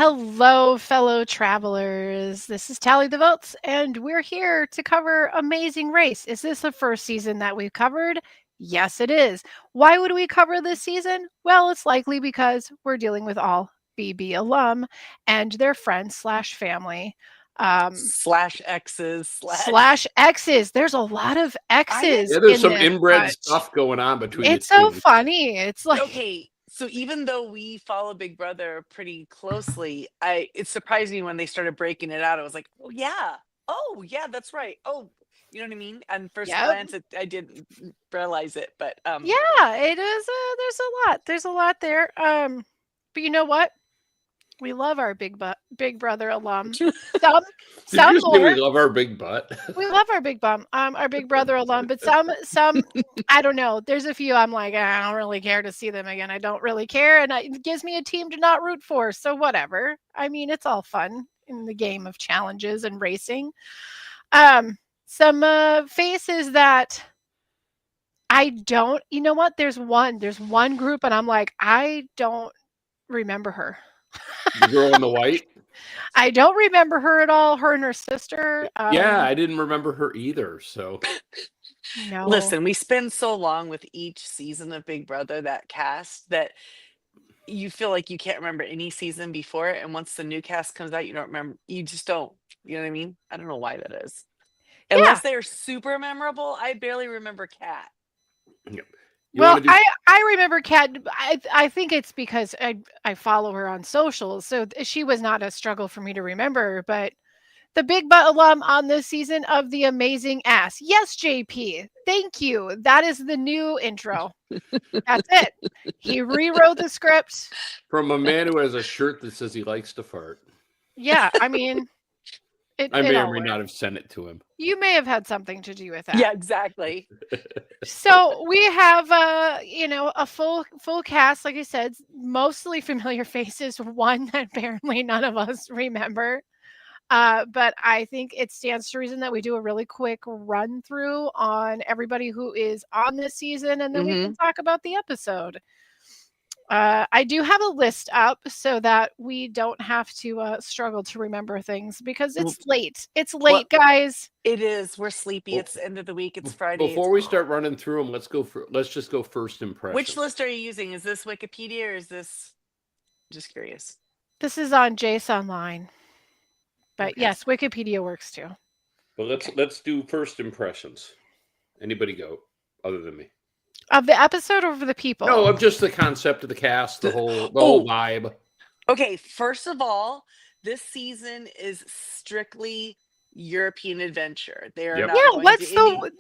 Hello, fellow travelers. This is Tally the Votes, and we're here to cover Amazing Race. Is this the first season that we've covered? Yes, it is. Why would we cover this season? Well, it's likely because we're dealing with all BB alum and their friends slash family. Slash X's Slash X's. There's a lot of X's Yeah, there's in some this inbred bunch. stuff going on between It's the so teams. funny. It's like Okay, so even though we follow Big Brother pretty closely, it surprised me when they started breaking it out. I was like, oh yeah, that's right. Oh, you know what I mean? And first Yep. glance, I didn't realize it, but Yeah, it is. There's a lot. There's a lot there. But you know what? We love our Big Brother alum. Some, Did some you just say more. we love our big butt? We love our Big Brother alum, but some, I don't know. There's a few I'm like, I don't really care to see them again. I don't really care, and it gives me a team to not root for. So whatever. I mean, it's all fun in the game of challenges and racing. Some faces that I don't. You know what? There's one group, and I'm like, I don't remember her. The girl in the white? I don't remember her at all. Her and her sister. Yeah, I didn't remember her either. So No. listen, we spend so long with each season of Big Brother, that cast, that you feel like you can't remember any season before it, and once the new cast comes out, you don't remember. You just don't. You know what I mean? I don't know why that is. Yeah. Unless they're super memorable, I barely remember Kat. you Well, wanna do- I remember Kat. I think it's because I follow her on social, so she was not a struggle for me to remember. But the Big Butt alum on this season of The Amazing Ass. Yes, JP. Thank you. That is the new intro. That's it. He rewrote the script. from a man who has a shirt that says he likes to fart. Yeah, I mean, I it may or all may worked. not have sent it to him. You may have had something to do with that. Yeah, exactly. So we have a full cast, like I said, mostly familiar faces, one that apparently none of us remember. But I think it stands to reason that we do a really quick run through on everybody who is on this season, and then we can talk about the episode. I do have a list up so that we don't have to struggle to remember things because it's late. It's late, guys. It is. We're sleepy. Well, It's the end of the week. It's Friday. Before we start running through them, let's just go first impression. Which list are you using? Is this Wikipedia or is this? Just curious. This is on Jace Online. But Okay. yes, Wikipedia works too. But let's do first impressions. Anybody go other than me? Of the episode or of the people? No, of just the concept of the cast, the whole vibe. Okay, first of all, this season is strictly European adventure. They are Yep. not Yeah, going what's to any-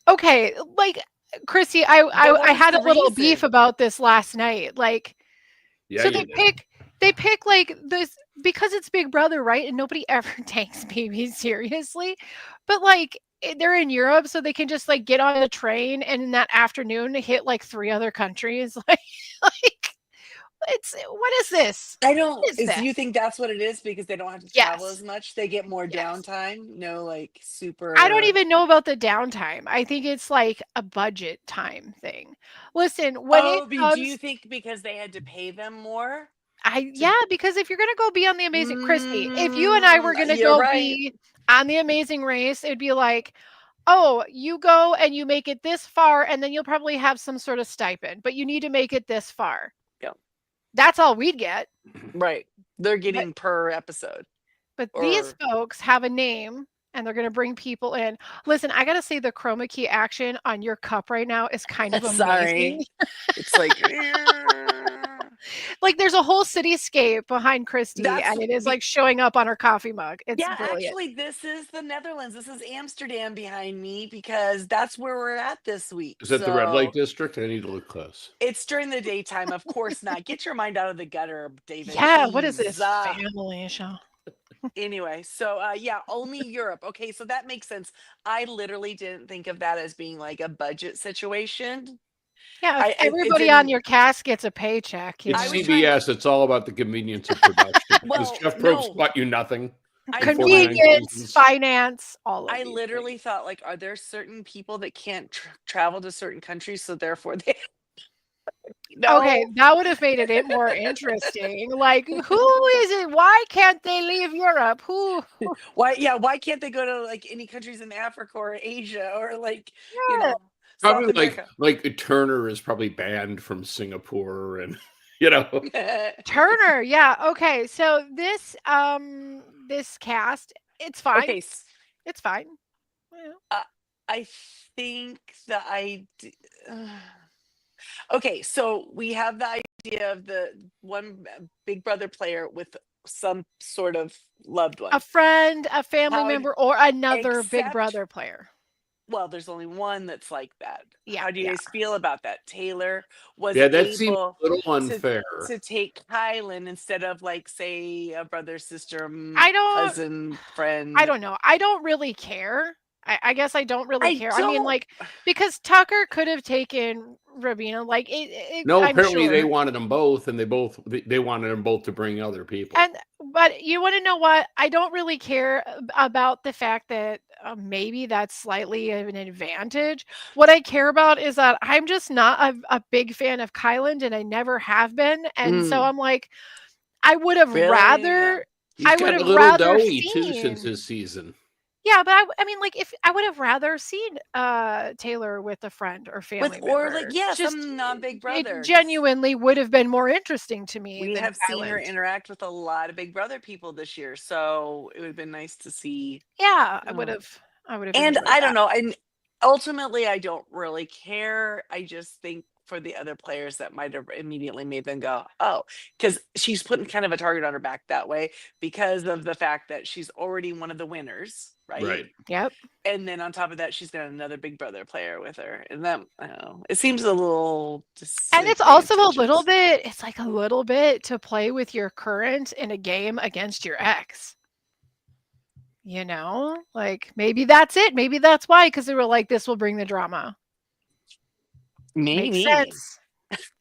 okay, like Chrissy, I what's had a the little reason? beef about this last night. Like, Yeah, so you they pick like this because it's Big Brother, right? And nobody ever takes baby seriously. But like they're in Europe, so they can just like get on a train and in that afternoon hit like 3 other countries. Like it's what is this? I don't. What is Do you this? think that's what it is? Because they don't have to travel Yes. as much. They get more Yes. downtime. No, like super. I don't even know about the downtime. I think it's like a budget time thing. Listen, when Oh, it do comes, you think because they had to pay them more? because if you're gonna go be on the Amazing Christy, if you and I were gonna You're go right. be on the Amazing Race, it'd be like, oh, you go and you make it this far, and then you'll probably have some sort of stipend, but you need to make it this far. Yeah. That's all we'd get. Right. They're getting per episode. But these folks have a name and they're going to bring people in. Listen, I got to say the chroma key action on your cup right now is kind of amazing. Sorry. It's like like there's a whole cityscape behind Christy That's- and it is like showing up on her coffee mug. It's yeah, brilliant. actually, this is the Netherlands. This is Amsterdam behind me because that's where we're at this week. Is that the red light district? I need to look close. It's during the daytime, of course not. Get your mind out of the gutter, David. Yeah, what is this Jeez. family show? Anyway, so yeah, only Europe. Okay, so that makes sense. I literally didn't think of that as being like a budget situation. Yeah, if I everybody on didn't- your cast gets a paycheck. You It's I know? was CBS. It's all about the convenience of production. Does Well, Jeff Probst no. bought you nothing? I Convenient. Convenience, seasons. finance, all of I these literally things. thought, like, are there certain people that can't travel to certain countries, so therefore they No. Okay, that would have made it more interesting. Like, who is it? Why can't they leave Europe? Who? Why? Yeah. Why can't they go to like any countries in Africa or Asia or like Yeah. South Probably America? like Turner is probably banned from Singapore, and you know. Turner, yeah. Okay, so this cast, it's fine. Okay. It's fine. Yeah. I think okay, so we have the idea of the one Big Brother player with some sort of loved one. A friend, a family How- member, or another Big except- Brother player. Well, there's only one that's like that. Yeah, How do you yeah. guys feel about that? Taylor was Yeah, that seems able a little unfair. to take Kylan instead of like say a brother, sister, cousin, friend. I don't know. I don't really care. I guess I don't really care. I mean, don't- like, because Tucker could have taken Rabina. Like, No, I'm apparently they sure. wanted them both, and they wanted them both to bring other people. But you want to know what? I don't really care about the fact that maybe that's slightly of an advantage. What I care about is that I'm just not a big fan of Kyland, and I never have been. And so I'm like, I would have Really? rather. He's I got would a have little rather doughy too seen. since his season. Yeah, but I mean, like, if I would have rather seen Taylor with a friend or family or member. like Just some non-Big Brother. It genuinely would have been more interesting to me. We than have seen her Kyland. interact with a lot of Big Brother people this year, so it would have been nice to see. Yeah, I would have. And enjoyed I don't that. know. And ultimately, I don't really care. I just think for the other players that might have immediately made them go, oh, because she's putting kind of a target on her back that way because of the fact that she's already one of the winners, right? Right. Yep. And then on top of that, she's got another Big Brother player with her, and that I don't know. It seems a little. And it's also a little disadvantageous. bit. It's like a little bit to play with your current in a game against your ex. You know, like maybe that's it. Maybe that's why, because they were like, this will bring the drama. Maybe. Makes sense.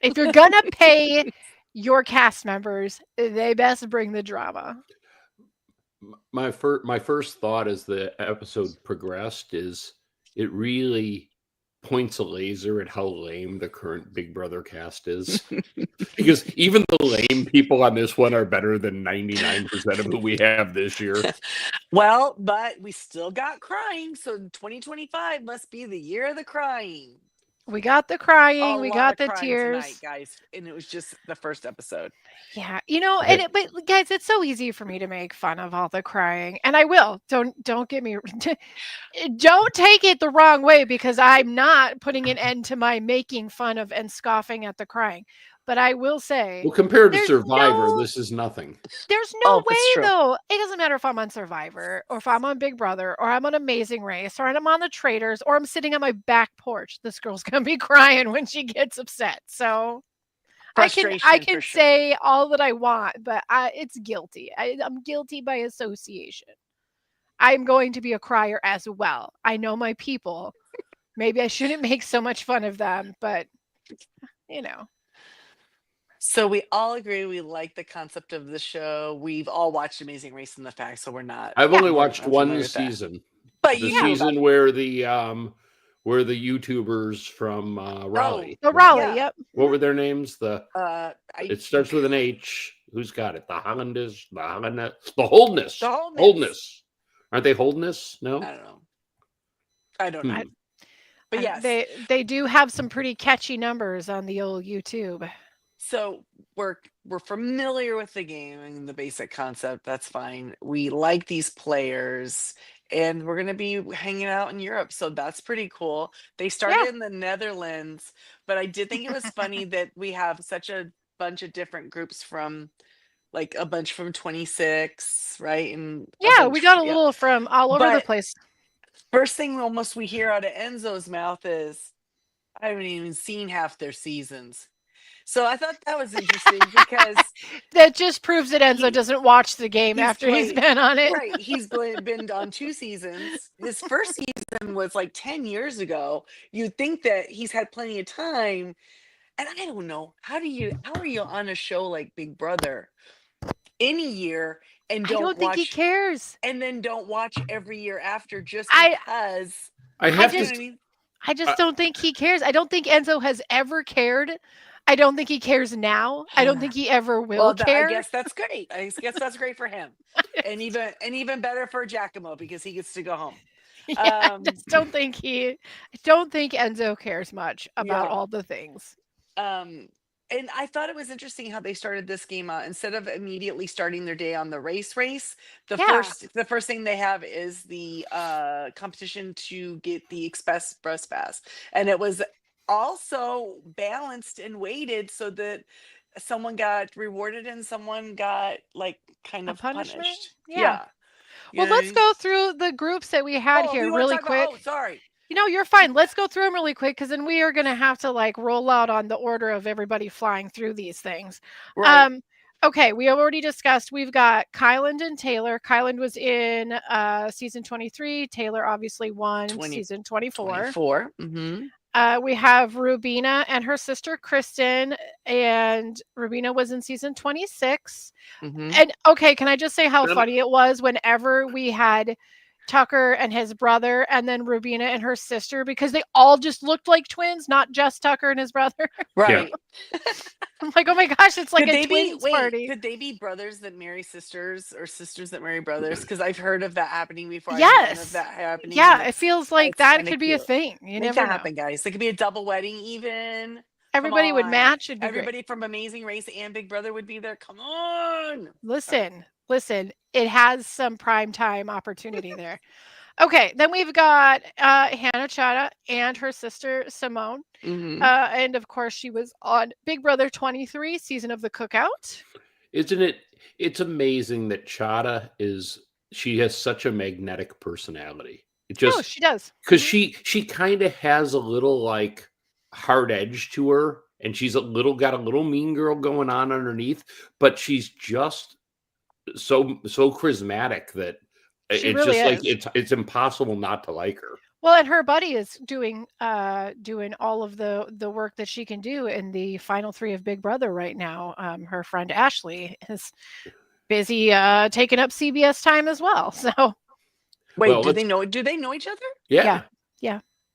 If you're gonna pay your cast members, they best bring the drama. My first thought as the episode progressed is it really points a laser at how lame the current Big Brother cast is. Because even the lame people on this one are better than 99% of who we have this year. Well, but we still got crying, so 2025 must be the year of the crying. We got the crying, we lot got of the crying tears, tonight, guys, and it was just the first episode. Yeah, you know, but guys, it's so easy for me to make fun of all the crying, and I will. Don't get me. Don't take it the wrong way, because I'm not putting an end to my making fun of and scoffing at the crying. But I will say, Well, compared to there's Survivor, no- this is nothing. there's no Oh, that's way true. though. It doesn't matter if I'm on Survivor or if I'm on Big Brother or I'm on Amazing Race or I'm on The Traitors or I'm sitting on my back porch. This girl's gonna be crying when she gets upset. So I can Frustration, for sure. say all that I want, but it's guilty. I'm guilty by association. I'm going to be a crier as well. I know my people. Maybe I shouldn't make so much fun of them, but you know. So we all agree we like the concept of the show. We've all watched Amazing Race in the Fact, so we're not. I've only we're watched unfamiliar one with that. season. But The you know season about- where the YouTubers from Raleigh. The Raleigh, Yeah. yep. What were their names? It starts with an H. Who's got it? The Hollanders, the Holdness. The Holdness. Holdness. Aren't they Holdness? No. I don't know. But yes, They do have some pretty catchy numbers on the old YouTube. so we're familiar with the game and the basic concept. That's fine. We like these players, and we're gonna be hanging out in Europe, so that's pretty cool. They started in the Netherlands, but I did think it was funny that we have such a bunch of different groups from, like a bunch from 26, right? And Yeah, we got a little from all over the But- place. First thing almost we hear out of Enzo's mouth is, I haven't even seen half their seasons. So I thought that was interesting because That just proves that Enzo doesn't watch the game he's after he's played- been on it. right, he's been on 2 seasons. His first season was like 10 years ago. You'd think that he's had plenty of time. And I don't know, how are you on a show like Big Brother any year and I don't don't think watch he cares. and then don't watch every year after just I- because I have you know to. what I mean? I just don't think he cares. I don't think Enzo has ever cared I don't think he cares now. I don't think he ever will Well, I care. guess that's great. I guess that's great for him, and even better for Giacomo because he gets to go home. Yeah, I Um, just don't think I don't think Enzo cares much about Yeah. all the things. And I thought it was interesting how they started this game out instead of immediately starting their day on the race. The Yeah. first thing they have is the competition to get the Express Bus Pass, and it was also balanced and weighted so that someone got rewarded and someone got like kind A of punishment? punished. Yeah. You Well, know what I let's mean? go through the groups that we had Oh, here we want to really talk about. quick. Oh, sorry. You know, you're fine. Let's go through them really quick because then we are going to have to like roll out on the order of everybody flying through these things. Right. Okay, we have already discussed. We've got Kyland and Taylor. Kyland was in season 23. Taylor obviously won 20 season 24. 24. Mm-hmm. We have Rubina and her sister Kristen, and Rubina was in season 26. Mm-hmm. And okay, can I just say how Um, funny it was whenever we had Tucker and his brother, and then Rubina and her sister, because they all just looked like twins, not just Tucker and his brother. Right. I'm like, oh my gosh, it's like Could a they be twins party. Could they be brothers that marry sisters or sisters that marry brothers? Because I've heard of that happening before. I've known Yes. of that happening. Yeah, and it feels like it's that kinda could be a cute. thing. You Make never that know. happen, guys. It could be a double wedding, even. Everybody would on. match. It'd be great. Everybody from Amazing Race and Big Brother would be there. Come on. Listen, it has some prime time opportunity there. Okay, then we've got Hannah Chada and her sister Simone. Mhm. And of course, she was on Big Brother 23, season of the Cookout. Isn't it? It's amazing that Chada she has such a magnetic personality. It Oh, just she does. because she kind of has a little like hard edge to her, and she's got a little mean girl going on underneath, but she's just so charismatic that She it's really just like is. it's impossible not to like her. Well, and her buddy is doing all of the work that she can do in the final 3 of Big Brother right now. Her friend Ashley is busy taking up CBS time as well. So Wait, Well, do they know each other? Yeah,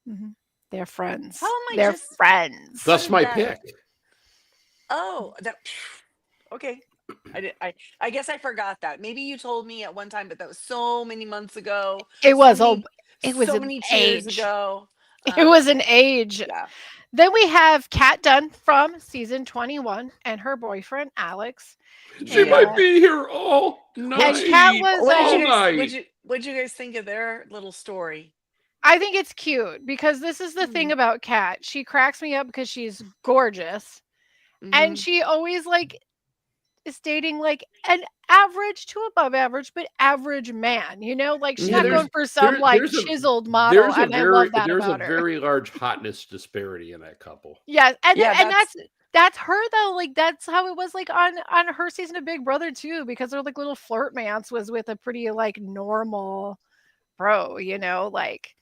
mhm, they're friends. How am I They're just- friends. that's did my that- pick. Oh, okay. I guess I forgot that. Maybe you told me at one time, but that was so many months ago. It was so many, it was so an many years age. ago. It was an age. Yeah. Then we have Kat Dunn from season 21 and her boyfriend Alex. She And, might be here all night. Kat was, all night. What'd you guys think of their little story? I think it's cute because this is the thing about Kat. She cracks me up because she's gorgeous. And Mhm. she always like is dating like an average to above average, but average man, you know, like she's Yeah, not there's- going for some there- like there's a- chiseled model. And I love that there's about a her. very large hotness disparity in that couple. Yeah, and Yeah, and that's her though. Like that's how it was like on her season of Big Brother too, because her like little flirt mance was with a pretty like normal bro, you know, like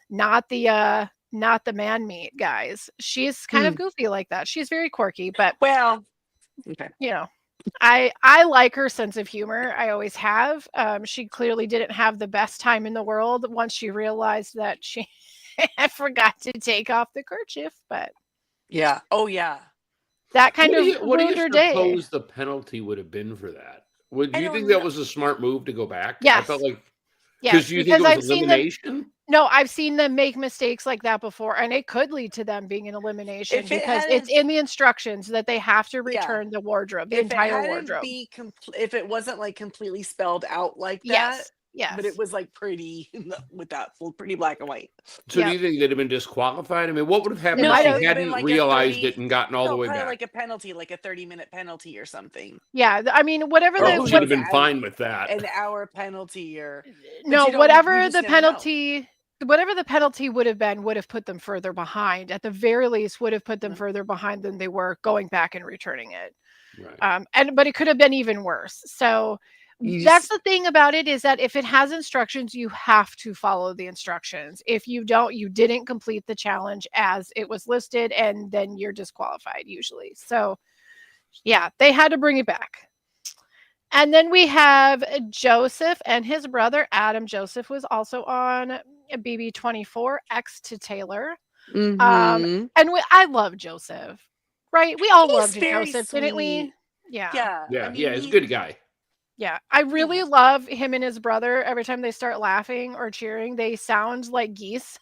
not the man meat guys. She's kind of goofy like that. She's very quirky, but Well, okay. you know, I like her sense of humor. I always have. She clearly didn't have the best time in the world once she realized that she forgot to take off the kerchief, but Yeah. Oh, yeah. that kind What of do you ruined her day. suppose the penalty would have been for that? Do I you don't think know. that was a smart move to go back? I Yes. felt like Yes, you think because it I've was seen them. elimination. No, I've seen them make mistakes like that before, and it could lead to them being an elimination If it because it's hadn't- in the instructions that they have to Yeah. return the wardrobe, the If it entire hadn't wardrobe. if it wasn't like completely spelled out like that, Yes, yes. but it was like pretty with that pretty black and white. So Yeah. do you think they'd have been disqualified? I mean, what would have happened It if might she have been hadn't like a realized 30 it and gotten all the way probably back? like a penalty, like a 30-minute penalty or something. Yeah, I mean, whatever Or Or the who she'd what, have been knows, fine with that. An hour penalty or no, you don't- whatever you just the never know. penalty, whatever the penalty would have been, would have put them further behind. At the very least, would have put them Mhm. further behind than they were going back and returning it. Right. But it could have been even worse. So You that's just- the thing about it, is that if it has instructions, you have to follow the instructions. If you don't, you didn't complete the challenge as it was listed, and then you're disqualified usually. So yeah, they had to bring it back. And then we have Joseph and his brother Adam. Joseph was also on BB24, ex to Taylor. Mhm. And I love Joseph. right? We all He's loved very Joseph, didn't we? sweet. Yeah. Yeah. I Yeah, mean, yeah, he's a good guy. Yeah. I really love him and his brother. Every time they start laughing or cheering, they sound like geese.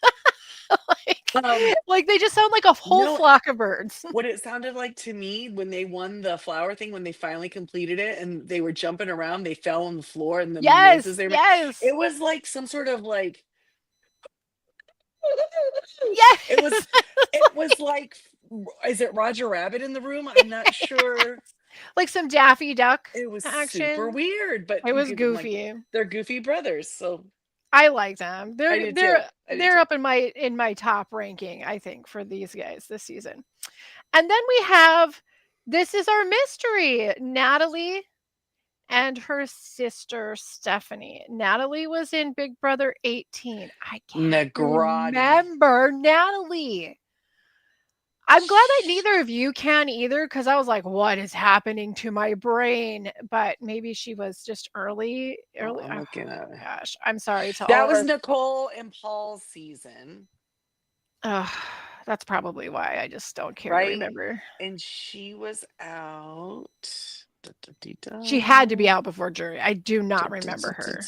Um, like they just sound like a whole no, flock of birds. what it sounded like to me when they won the flower thing, when they finally completed it and they were jumping around, they fell on the floor and the noises Yes. they made. Yes. It was like some sort of like Yes. it was like, is it Roger Rabbit in the room? I'm not sure. like some Daffy Duck It was action. super weird, but It was like, goofy. they're goofy brothers, so I like them. I did too. I did They're too. up in my top ranking, I think, for these guys this season. And then we have this is our mystery, Natalie and her sister Stephanie. Natalie was in Big Brother 18. I can't Negrati. remember Natalie. I'm glad that neither of you can either, because I was like, what is happening to my brain? But maybe she was just early. Oh, I'm Oh, looking at it. gosh, I'm sorry to That all was our Nicole and Paul's season, that's probably why I just don't care to right? remember. And she was out. She had to be out before jury. I do not remember her.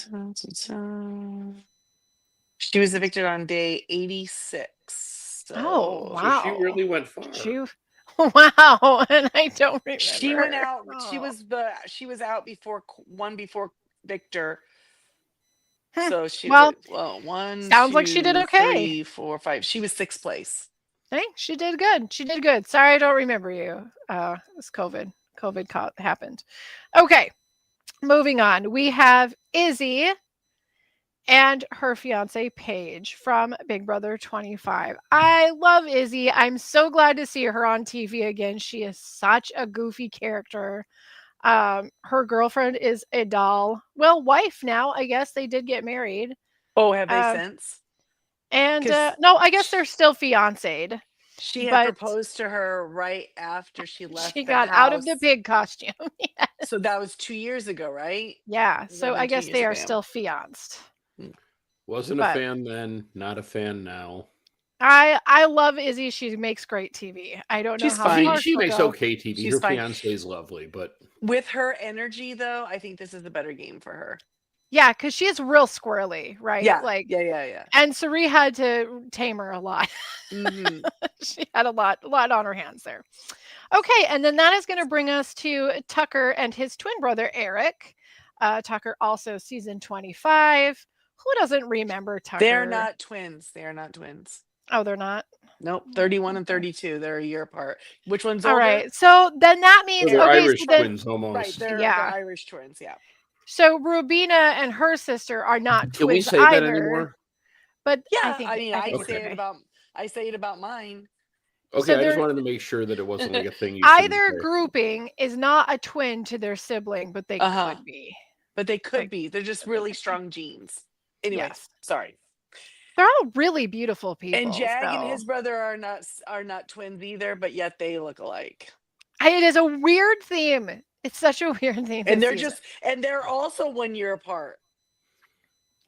She was evicted on day 86. Oh, So wow. So she really went far. Wow, and I don't remember. she went her. out. Oh. She was out before Victor. Hmm. So she Well, one. sounds like she did okay. 3, 4, 5. She was 6th place. Hey, she did good. She did good. Sorry, I don't remember you. It's COVID. Happened. Okay, moving on. We have Izzy and her fiance Paige from Big Brother 25. I love Izzy. I'm so glad to see her on TV again. She is such a goofy character. Her girlfriend is a doll. Well, wife now. I guess they did get married. Oh, have they since? And 'Cause no, I guess they're still fiancéed. She had but proposed to her right after she left she the got out of the house. pig costume. Yes. So that was 2 years ago, right? Yeah. Has that So been I 2 guess years they are ago? still fianced. Wasn't a But- fan then, not a fan now. I love Izzy. She makes great TV. I don't know She's how fine. far She she'll makes go. okay TV. She's Her fine. fiance is lovely, but With her energy, though, I think this is a better game for her. Yeah, because she is real squirrely, right? Yeah, Like, yeah. and Sari had to tame her a lot. Mhm. She had a lot on her hands there. Okay, and then that is going to bring us to Tucker and his twin brother Eric. Tucker also season 25. Who doesn't remember Tucker? They're not twins. They are not twins. Oh, they're not. Nope, 31 and 32. They're a year apart. Which one's All older? right. So then that means they're okay. Irish So then, twins almost. Right, they're Yeah. Irish twins. Yeah. so Rubina and her sister are not Can we twins say either. that anymore? But Yeah, I think I mean, I I think it's say okay. it about mine. Okay, So I just they're- wanted to make sure that it wasn't like a thing you shouldn't Either say. grouping is not a twin to their sibling, but they Uh-huh. could be. But they could Like- be. They're just really strong genes. Anyway, Yes. sorry. They're all really beautiful people. And Jag and so- his brother are not twins either, but yet they look alike. It is a weird theme. It's such a weird theme. And this they're season. and they're also 1 year apart.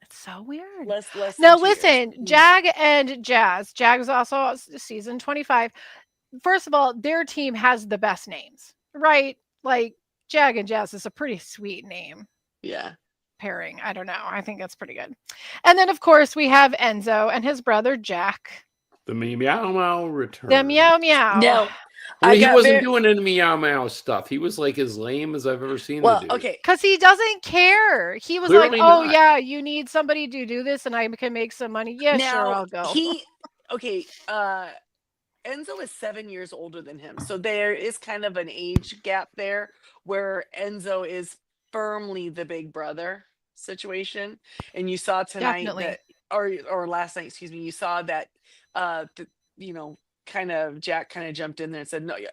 It's so weird. Less Now than 2 years. listen, Jag and Jazz. Jag is also season 25. First of all, their team has the best names, right? Like Jag and Jazz is a pretty sweet name Yeah. pairing. I don't know. I think that's pretty good. And then of course we have Enzo and his brother Jack. The meow meow return. The meow meow. No. Well, I he got wasn't very- doing any meow meow stuff. He was like as lame as I've ever seen Well, the dude. okay. Because he doesn't care. He was Clearly like, oh not. yeah, you need somebody to do this and I can make some money. Yeah, sure, I'll go. Enzo is 7 years older than him. So there is kind of an age gap there where Enzo is firmly the big brother situation. And you saw tonight Definitely. that or last night, excuse me, you saw that kind of Jack kind of jumped in there and said, no, yeah.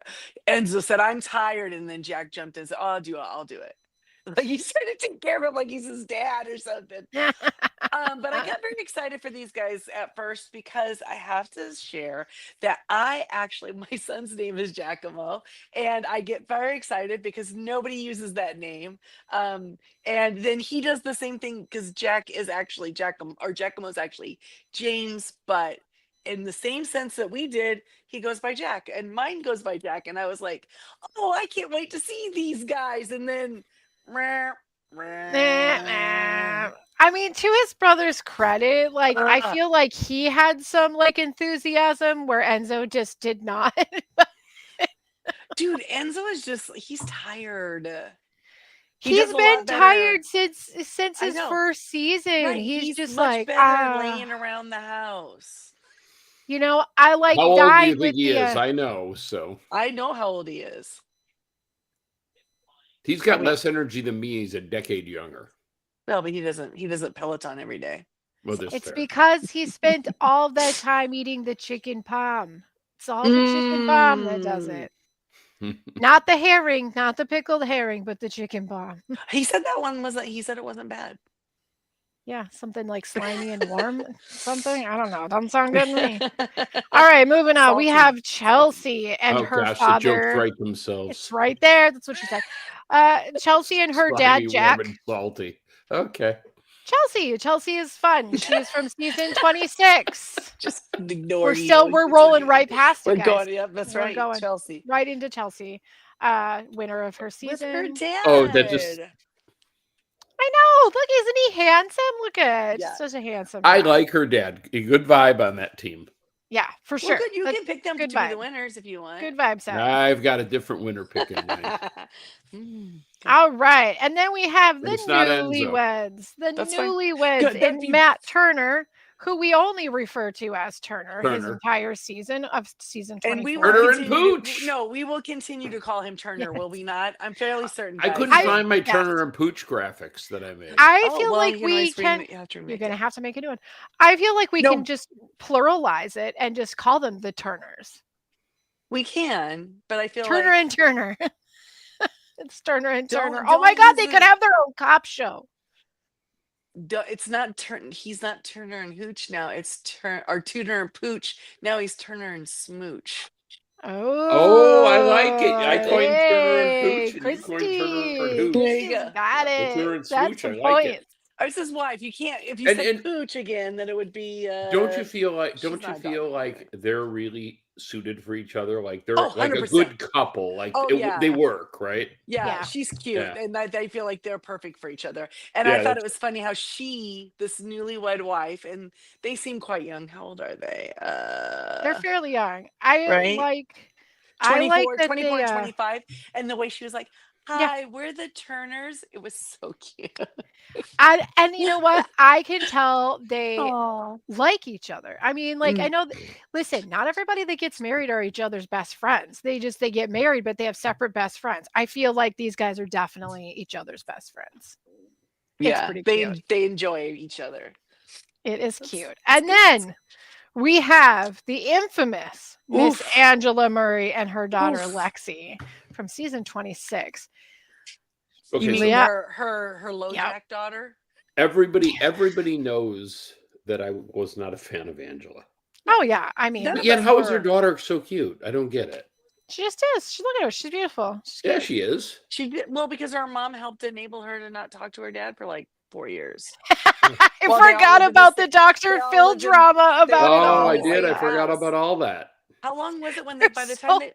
Enzo said, I'm tired. And then Jack jumped in and said, oh, I'll do it. Like he's trying to take care of him like he's his dad or something. But I got very excited for these guys at first because I have to share that my son's name is Giacomo, and I get very excited because nobody uses that name. And then he does the same thing because Jack is actually Giacomo, or Giacomo's actually James, but in the same sense that we did, he goes by Jack, and mine goes by Jack. And I was like, oh, I can't wait to see these guys. And then, Nah, nah. I mean, to his brother's credit, like I Ugh. feel like he had some like enthusiasm where Enzo just did not. dude, Enzo is just, he's tired. He He's does a been lot better. tired since I his know. first season. Right, He's just much like, better laying around the house. you know, I like How old do you died think with he the. is? I know. So I know how old he is. he's got less energy than me. He's a decade younger. No, but he doesn't Peloton every day. Well, that's It's fair. because he spent all that time eating the chicken palm. It's all the chicken palm that does it. Not the herring, not the pickled herring, but the chicken palm. He said that one wasn't. He said it wasn't bad. Yeah, something like slimy and warm. Something I don't know. Doesn't sound good to me. All right, moving on. We Salty. have Chelsea and Oh her gosh, the father. jokes write It's themselves. right there. That's what she said. Chelsea and her dad, Slimy, Jack. warm, and salty. Okay. Chelsea is fun. She is from season 26. Just ignore We're rolling right past it, We're guys. going. Yep, that's We're right. going. Chelsea. Right into Chelsea. Winner of her With season. her dad. Oh, that just- I know. Look, isn't he handsome? Look at Yeah. such a handsome. I guy. like her dad. A good vibe on that team. Yeah, for Well, sure. good. You Good- can pick them to good be the vibe. winners if you want. Good vibes out. I've got a different winner pick in mind. All right, and then we have the It's not Enzo. newlyweds. The That's fine. newlyweds Good, that'd and be- Matt Turner, who we only refer to as Turner, his Turner. entire season of season 24. And we Turner will and continue Pooch. No, we will continue to call him Turner, will we not? I'm fairly certain. I guys. couldn't I- find my yes. Turner and Pooch graphics that I made. I Oh, feel well, like you we always can. you have to You're remake gonna it. have to make a new one. I feel like we No. can just pluralize it and just call them the Turners. We can, but I feel Turner like and Turner. It's Turner and Don't- Turner. Oh my don't God, they use could it- have their own cop show. it's not Turner. He's not Turner and Hooch now. It's Turner and Pooch. Now he's Turner and Smooch. Oh, I like it. I coined Turner and hey, Pooch, and you coined Turner and Christy, Hooch. There you Christy's go. got Yeah, it. Turner and That's Smooch, the I like it. point. This is why if you And- said and- Pooch again, then it would be. Don't you feel like she's don't you not a feel dog like they're really suited for each other? Like they're Oh, like a 100%. good couple. Like Oh, yeah. they work, right? Yeah, Yeah. she's cute, Yeah. and they feel like they're perfect for each other. And Yeah, I thought that's- it was funny how this newlywed wife, and they seem quite young. How old are they? They're fairly young. I Right? like. 24, I like that 24 they, and 25. And the way she was like, Yeah. "Hi, we're the Turners." It was so cute. and you know what? I can tell they Aw. like each other. I mean, like I Mm. know. Listen, not everybody that gets married are each other's best friends. They get married, but they have separate best friends. I feel like these guys are definitely each other's best friends. Yeah, pretty they cute. they enjoy each other. It is That's- cute. And then we have the infamous Miss Oof. Angela Murray and her daughter Oof. Lexi from season 26. Okay, You mean so Yeah. her low Yep. jack daughter? everybody knows that I was not a fan of Angela. Oh yeah, I mean, None But of yet, us how is her were. daughter so cute? I don't get it. she just is. Look at her. She's beautiful. She's Yeah, cute. she is. She did well because her mom helped enable her to not talk to her dad for like 4 years. I Well, they all forgot live in the about the same- Dr. they all Phil live in- drama they about all it Oh, all. I live in the did. I same forgot house. about all that. How long was it when They're by the so- time they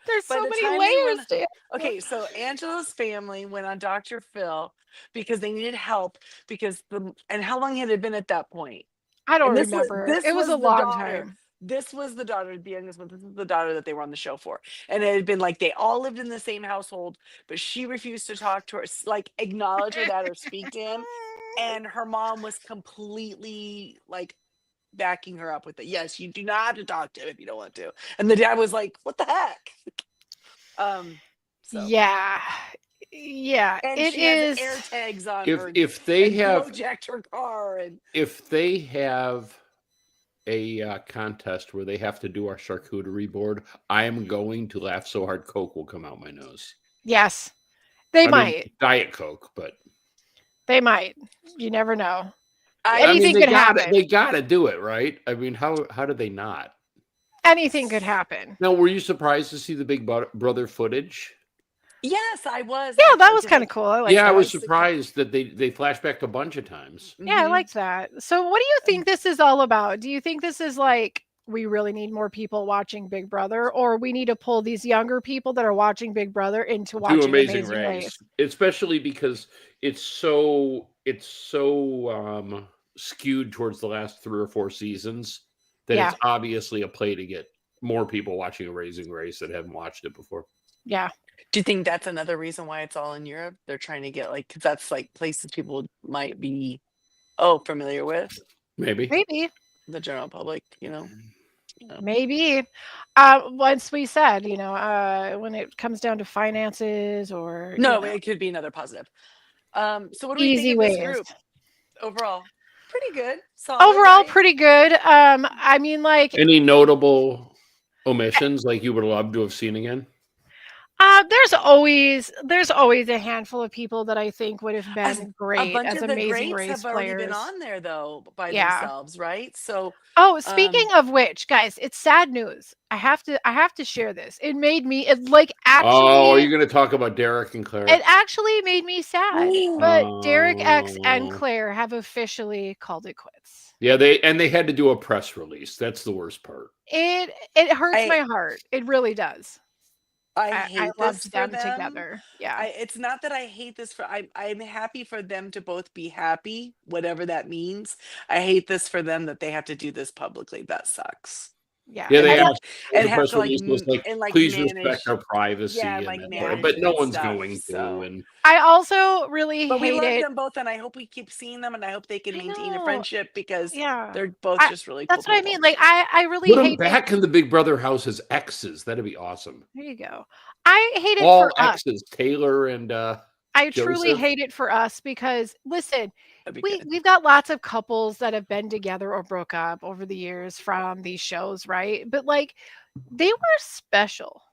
There's by so the many time they layers went- to it. Okay, so Angela's family went on Dr. Phil because they needed help because and how long had it been at that point? I don't And this was- remember. this It was was a the long daughter. time. This was the daughter, the youngest one. This is the daughter that they were on the show for. And it had been like they all lived in the same household, but she refused to talk to her, like acknowledge her dad or speak to him. And her mom was completely like backing her up with it. Yes, you do not have to talk to him if you don't want to. And the dad was like, "What the heck?" So. Yeah. Yeah. And It she has is. air tags on If her. if they and have jacked her car and if they have a contest where they have to do our charcuterie board, I am going to laugh so hard Coke will come out my nose. Yes. They I mean, might. Diet Coke, but They might. You never know. I Anything they could gotta, happen. They gotta do it, right? I mean, how do they not? Anything could happen. Now, were you surprised to see the Big Brother footage? yes, I was. Yeah, that actually, was 'cause kind of cool. I like Yeah, I that. was Like, surprised that they flashed back a bunch of times. Yeah, I Mhm. liked that. So what do you think this is all about? Do you think this is like we really need more people watching Big Brother, or we need to pull these younger people that are watching Big Brother into To watching Amazing Amazing Race, Race. especially because it's so skewed towards the last 3 or 4 seasons that Yeah. it's obviously a play to get more people watching Amazing Race that haven't watched it before. Yeah. Do you think that's another reason why it's all in Europe? They're trying to get, like, 'cause that's like places people might be familiar with, Maybe. Maybe. the general public, Maybe. Once we said, when it comes down to finances or No, it could be another positive. So what do we think easy of this ways. group overall? Pretty good. Solid, Overall, right? pretty good. I mean, like, Any notable omissions like you would love to have seen again? there's always a handful of people that I think would have been A great bunch as of the Amazing greats Race have already been players. on there though by Yeah. themselves, right? So Oh, speaking of which, guys, it's sad news. I have to share this. It made me Oh, are you going to talk about Derek and Claire? it actually made me sad. But Derek X and Oh. Claire have officially called it quits. Yeah, they had to do a press release. That's the worst part. It hurts my heart. It really does. I hate this loved for them them. together. Yeah. It's not that I hate this for I'm happy for them to both be happy, whatever that means. I hate this for them that they have to do this publicly. That sucks. Yeah. Yeah, they And asked and the have press to, like, release was like, and, like, please manage- respect our privacy, yeah, and like, but manage no and one's stuff, going to. so. And I also really But we hate love it. them both, and I hope we keep seeing them, and I hope they can I maintain a know. friendship because Yeah. they're both just really cool That's what I people. mean. Like, I really put them hate it. back in the Big Brother house as exes. That'd be awesome. There you go. I hate it All for us. exes, Taylor and I truly Joseph. hate it for us because, listen, That'd be good. we've got lots of couples that have been together or broke up over the years from these shows, right? But, like, they were special.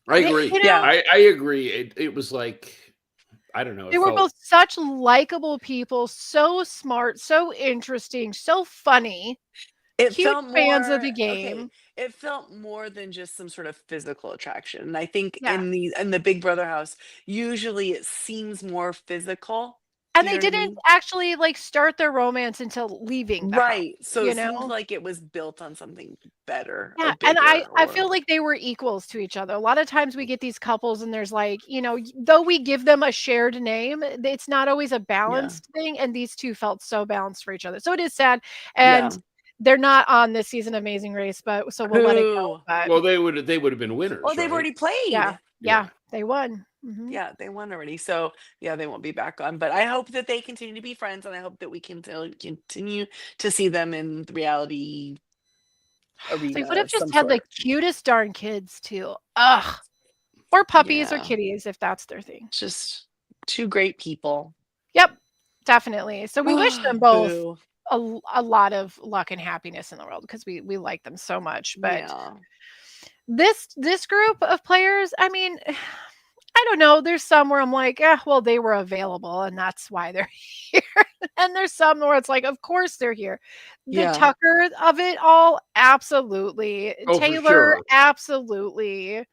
I agree. You know, Yeah. I agree. It was like, I don't know. they were both such likable people, so smart, so interesting, so funny. It Huge felt fans more of the game. okay, it felt more than just some sort of physical attraction. And I think Yeah. in the Big Brother house, usually it seems more physical. And Do they you know what I didn't mean? actually, like, start their romance until leaving the house, Right. So you it seems know? like it was built on something better or Yeah, and I bigger feel or like they were equals to each other. A lot of times we get these couples and there's like, though we give them a shared name, it's not always a balanced thing, and these two felt so balanced for each other. So it is sad, and Yeah. they're not on this season of Amazing Race, but so we'll let it go. Who? But Well, they would have been winners. Oh, they've right? already played. yeah, they won. Mhm. Yeah, they won already. So yeah, they won't be back on. But I hope that they continue to be friends, and I hope that we can continue to see them in the reality arena. They would have of just some had the sort. cutest darn kids too. Ugh. Or puppies or Yeah. kitties if that's their thing. Just two great people. Yep, definitely. So we wish them both Boo. a lot of luck and happiness in the world because we like them so much. But Yeah. this group of players, I mean, I don't know. There's some where I'm like, well, they were available and that's why they're here. And there's some where it's like, of course they're here. The Yeah. Tucker of it all, absolutely. Oh, for Taylor, sure. absolutely.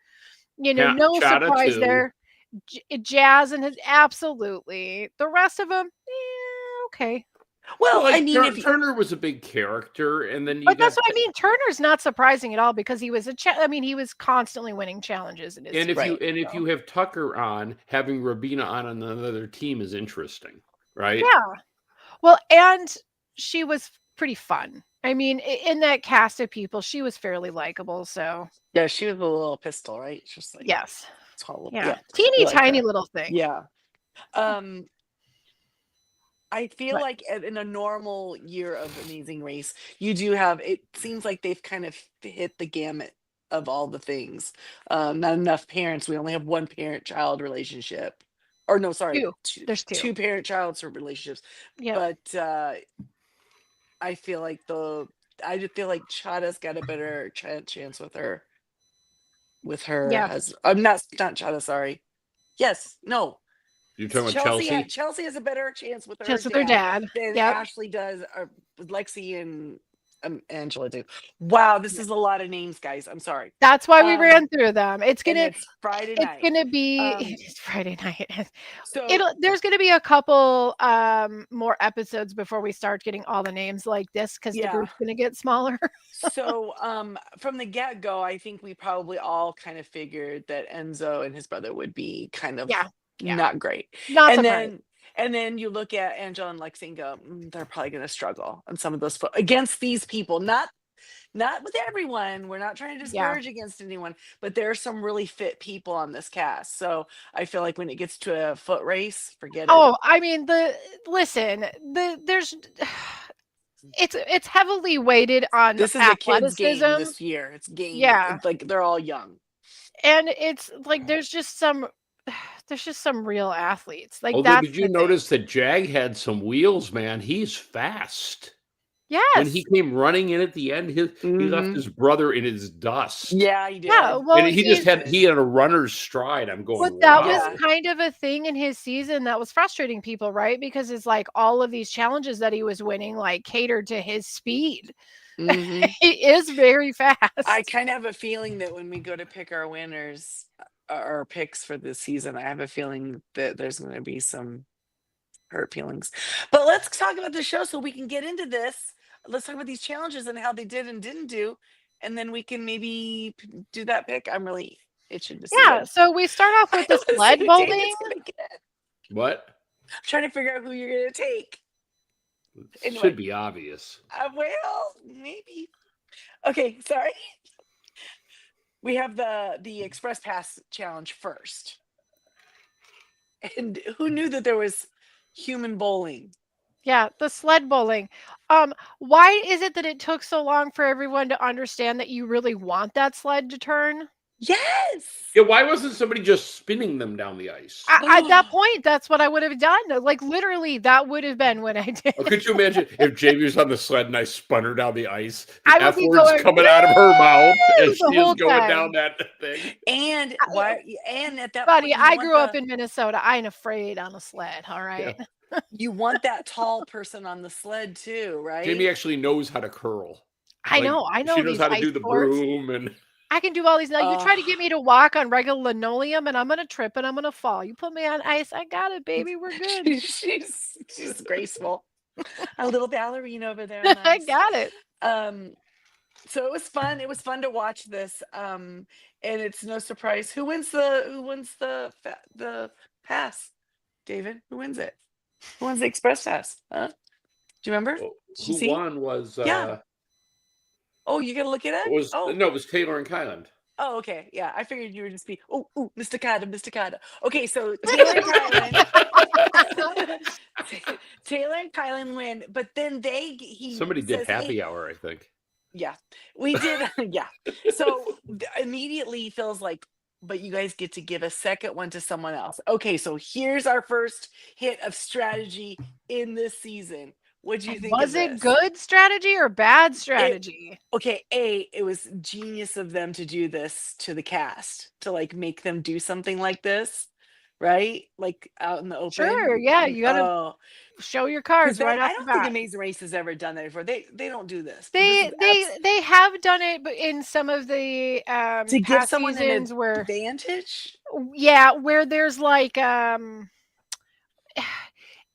Yeah, No Chada surprise too. there. Jazz and his, absolutely. The rest of them, okay. Well, Like, I mean, if Turner was a big character, and then you But got that's what I mean. Turner's not surprising at all because he was he was constantly winning challenges in his and if Right. if you have Tucker on, having Rabina on another team is interesting, right? Yeah. Well, and she was pretty fun. I mean, in that cast of people, she was fairly likable. So yeah, she was a little pistol, right? It's just like yes, tall. yeah, teeny I like tiny her. little thing. Yeah. I feel But- like in a normal year of Amazing Race, you do have, it seems like they've kind of hit the gamut of all the things. Not enough parents. We only have one parent-child relationship. Or no, sorry. Two. There's two. Two parent-child relationships. Yeah. But I feel like Chada's got a better chance with her. Yeah. I'm not Chada, sorry. Yes, no. You're talking about Chelsea, Chelsea. Chelsea has a better chance with her Just with their dad. than Yep. Ashley does with Lexi and Angela do. Wow, this is a lot of names, guys. I'm sorry. That's why we Um, ran through them. and it's Friday It's night. gonna be Um, it's Friday night. So There's gonna be a couple more episodes before we start getting all the names like this because the Yeah. group's gonna get smaller. so from the get-go, I think we probably all kind of figured that Enzo and his brother would be kind of Yeah. not great. Not and surprised. then you look at Angela and Lexi and go, they're probably going to struggle on some of those against these people. Not with everyone. We're not trying to discourage against anyone, but there are some really fit people on this cast. So I feel like when it gets to a foot race, forget it. Oh, I mean there's it's heavily weighted on This is a kid's game athleticism. this year. It's game. Yeah. It's like they're all young. And it's like there's just some real athletes. Like Although, that's did you notice that Jag had some wheels, man? He's fast. Yes. When he came running in at the end, he left his brother in his dust. Yeah, he did. Yeah, well, and he had a runner's stride. I'm going, but that wow. was kind of a thing in his season that was frustrating people, right? Because it's like all of these challenges that he was winning like catered to his speed. Mhm. He is very fast. I kind of have a feeling that when we go to pick our winners, our picks for this season, I have a feeling that there's going to be some hurt feelings. But let's talk about the show so we can get into this. Let's talk about these challenges and how they did and didn't do, and then we can maybe do that pick. I'm really itching to see. Yeah, so we start off with the sled bowling. What? I'm trying to figure out who you're going to take. Anyway, should be obvious. Well, maybe. Okay, sorry. We have the Express Pass challenge first. And who knew that there was human bowling? Yeah, the sled bowling. Why is it that it took so long for everyone to understand that you really want that sled to turn? Yes. Yeah, why wasn't somebody just spinning them down the ice? At that point, that's what I would have done. Like literally, that would have been what I did. Oh, could you imagine if Jamie was on the sled and I spun her down the ice? The I would F be words going, coming out of her mouth as the she is whole going time. down that thing. And why? And at that Buddy, point, I grew up in Minnesota. I ain't afraid on a sled. All right. Yeah. You want that tall person on the sled too, right? Jamie actually knows how to curl. I know. She knows these how to ice do the sports. broom and. I can do all these. Now you try to get me to walk on regular linoleum, and I'm gonna trip and I'm gonna fall. You put me on ice, I got it, baby. We're good. she's graceful. A little ballerina over there. On I ice. got it. So it was fun. It was fun to watch this. And it's no surprise who wins the pass. David, who wins it? Who wins the Express Pass? Huh? Do you remember? Who won was yeah. Oh, you gotta look it up? It was no, it was Taylor and Kylan. Oh, okay. Yeah, I figured you would just be Mr. Carter. Okay, so Taylor and Kylan Taylor and Kylan win, but then somebody did happy hour, I think. Yeah, we did. Yeah. So immediately feels like, but you guys get to give a second one to someone else. Okay, so here's our first hit of strategy in this season. What do you think? Was it good strategy or bad strategy? It was genius of them to do this to the cast, to like make them do something like this, right? Like out in the open. Sure, yeah, you gotta show your cards right off the bat. I don't think Amazing Race has ever done that before. They don't do this. They have done it, but in some of the to give someone seasons an where advantage. Yeah, where there's like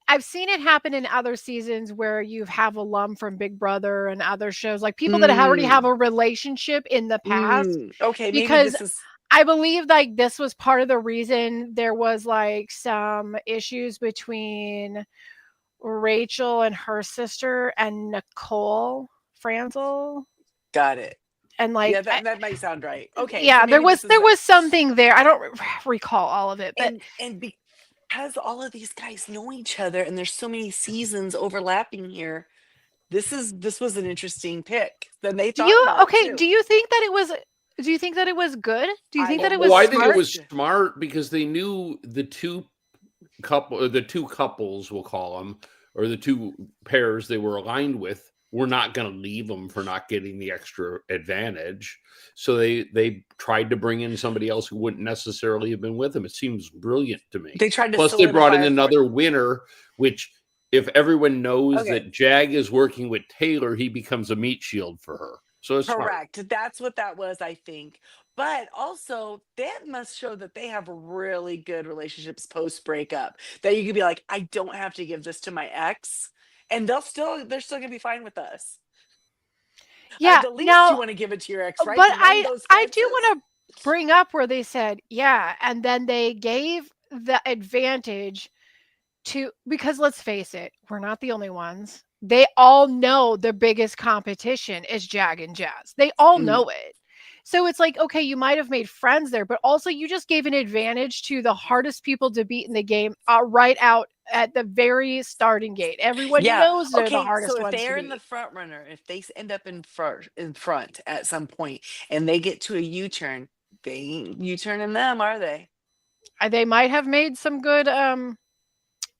I've seen it happen in other seasons where you have alum from Big Brother and other shows, like people that already have a relationship in the past. Okay, because maybe this is. I believe like this was part of the reason there was like some issues between Rachel and her sister and Nicole Franzel. Got it. And like, yeah, that might sound right. Okay. Yeah, so there was something there. I don't recall all of it, but and because all of these guys know each other and there's so many seasons overlapping here, this was an interesting pick. Then they thought do you think that it was? Do you think that it was good? Do you think that it was? I think it was smart because they knew the two couples, we'll call them, or the two pairs they were aligned with, were not going to leave them for not getting the extra advantage. So they tried to bring in somebody else who wouldn't necessarily have been with them. It seems brilliant to me. They tried to. Plus, they brought in another winner, which if everyone knows Okay. that Jag is working with Taylor, he becomes a meat shield for her. So it's smart. Correct. That's what that was, I think. But also, that must show that they have really good relationships post breakup. That you could be like, I don't have to give this to my ex, and they're still gonna be fine with us. Yeah. The least now, you want to give it to your ex, right? but To mend those I do fences. want to bring up where they said, yeah, and then they gave the advantage to, because let's face it, we're not the only ones. They all know the biggest competition is Jag and Jazz. They all Mhm. know it. So it's like, okay, you might have made friends there, but also you just gave an advantage to the hardest people to beat in the game right out at the very starting gate. Everyone Yeah. knows they're the Okay. hardest So if ones to they're in the beat. front runner, if they end up in front at some point, and they get to a U-turn, they ain't U-turning them, are they? They might have made some good,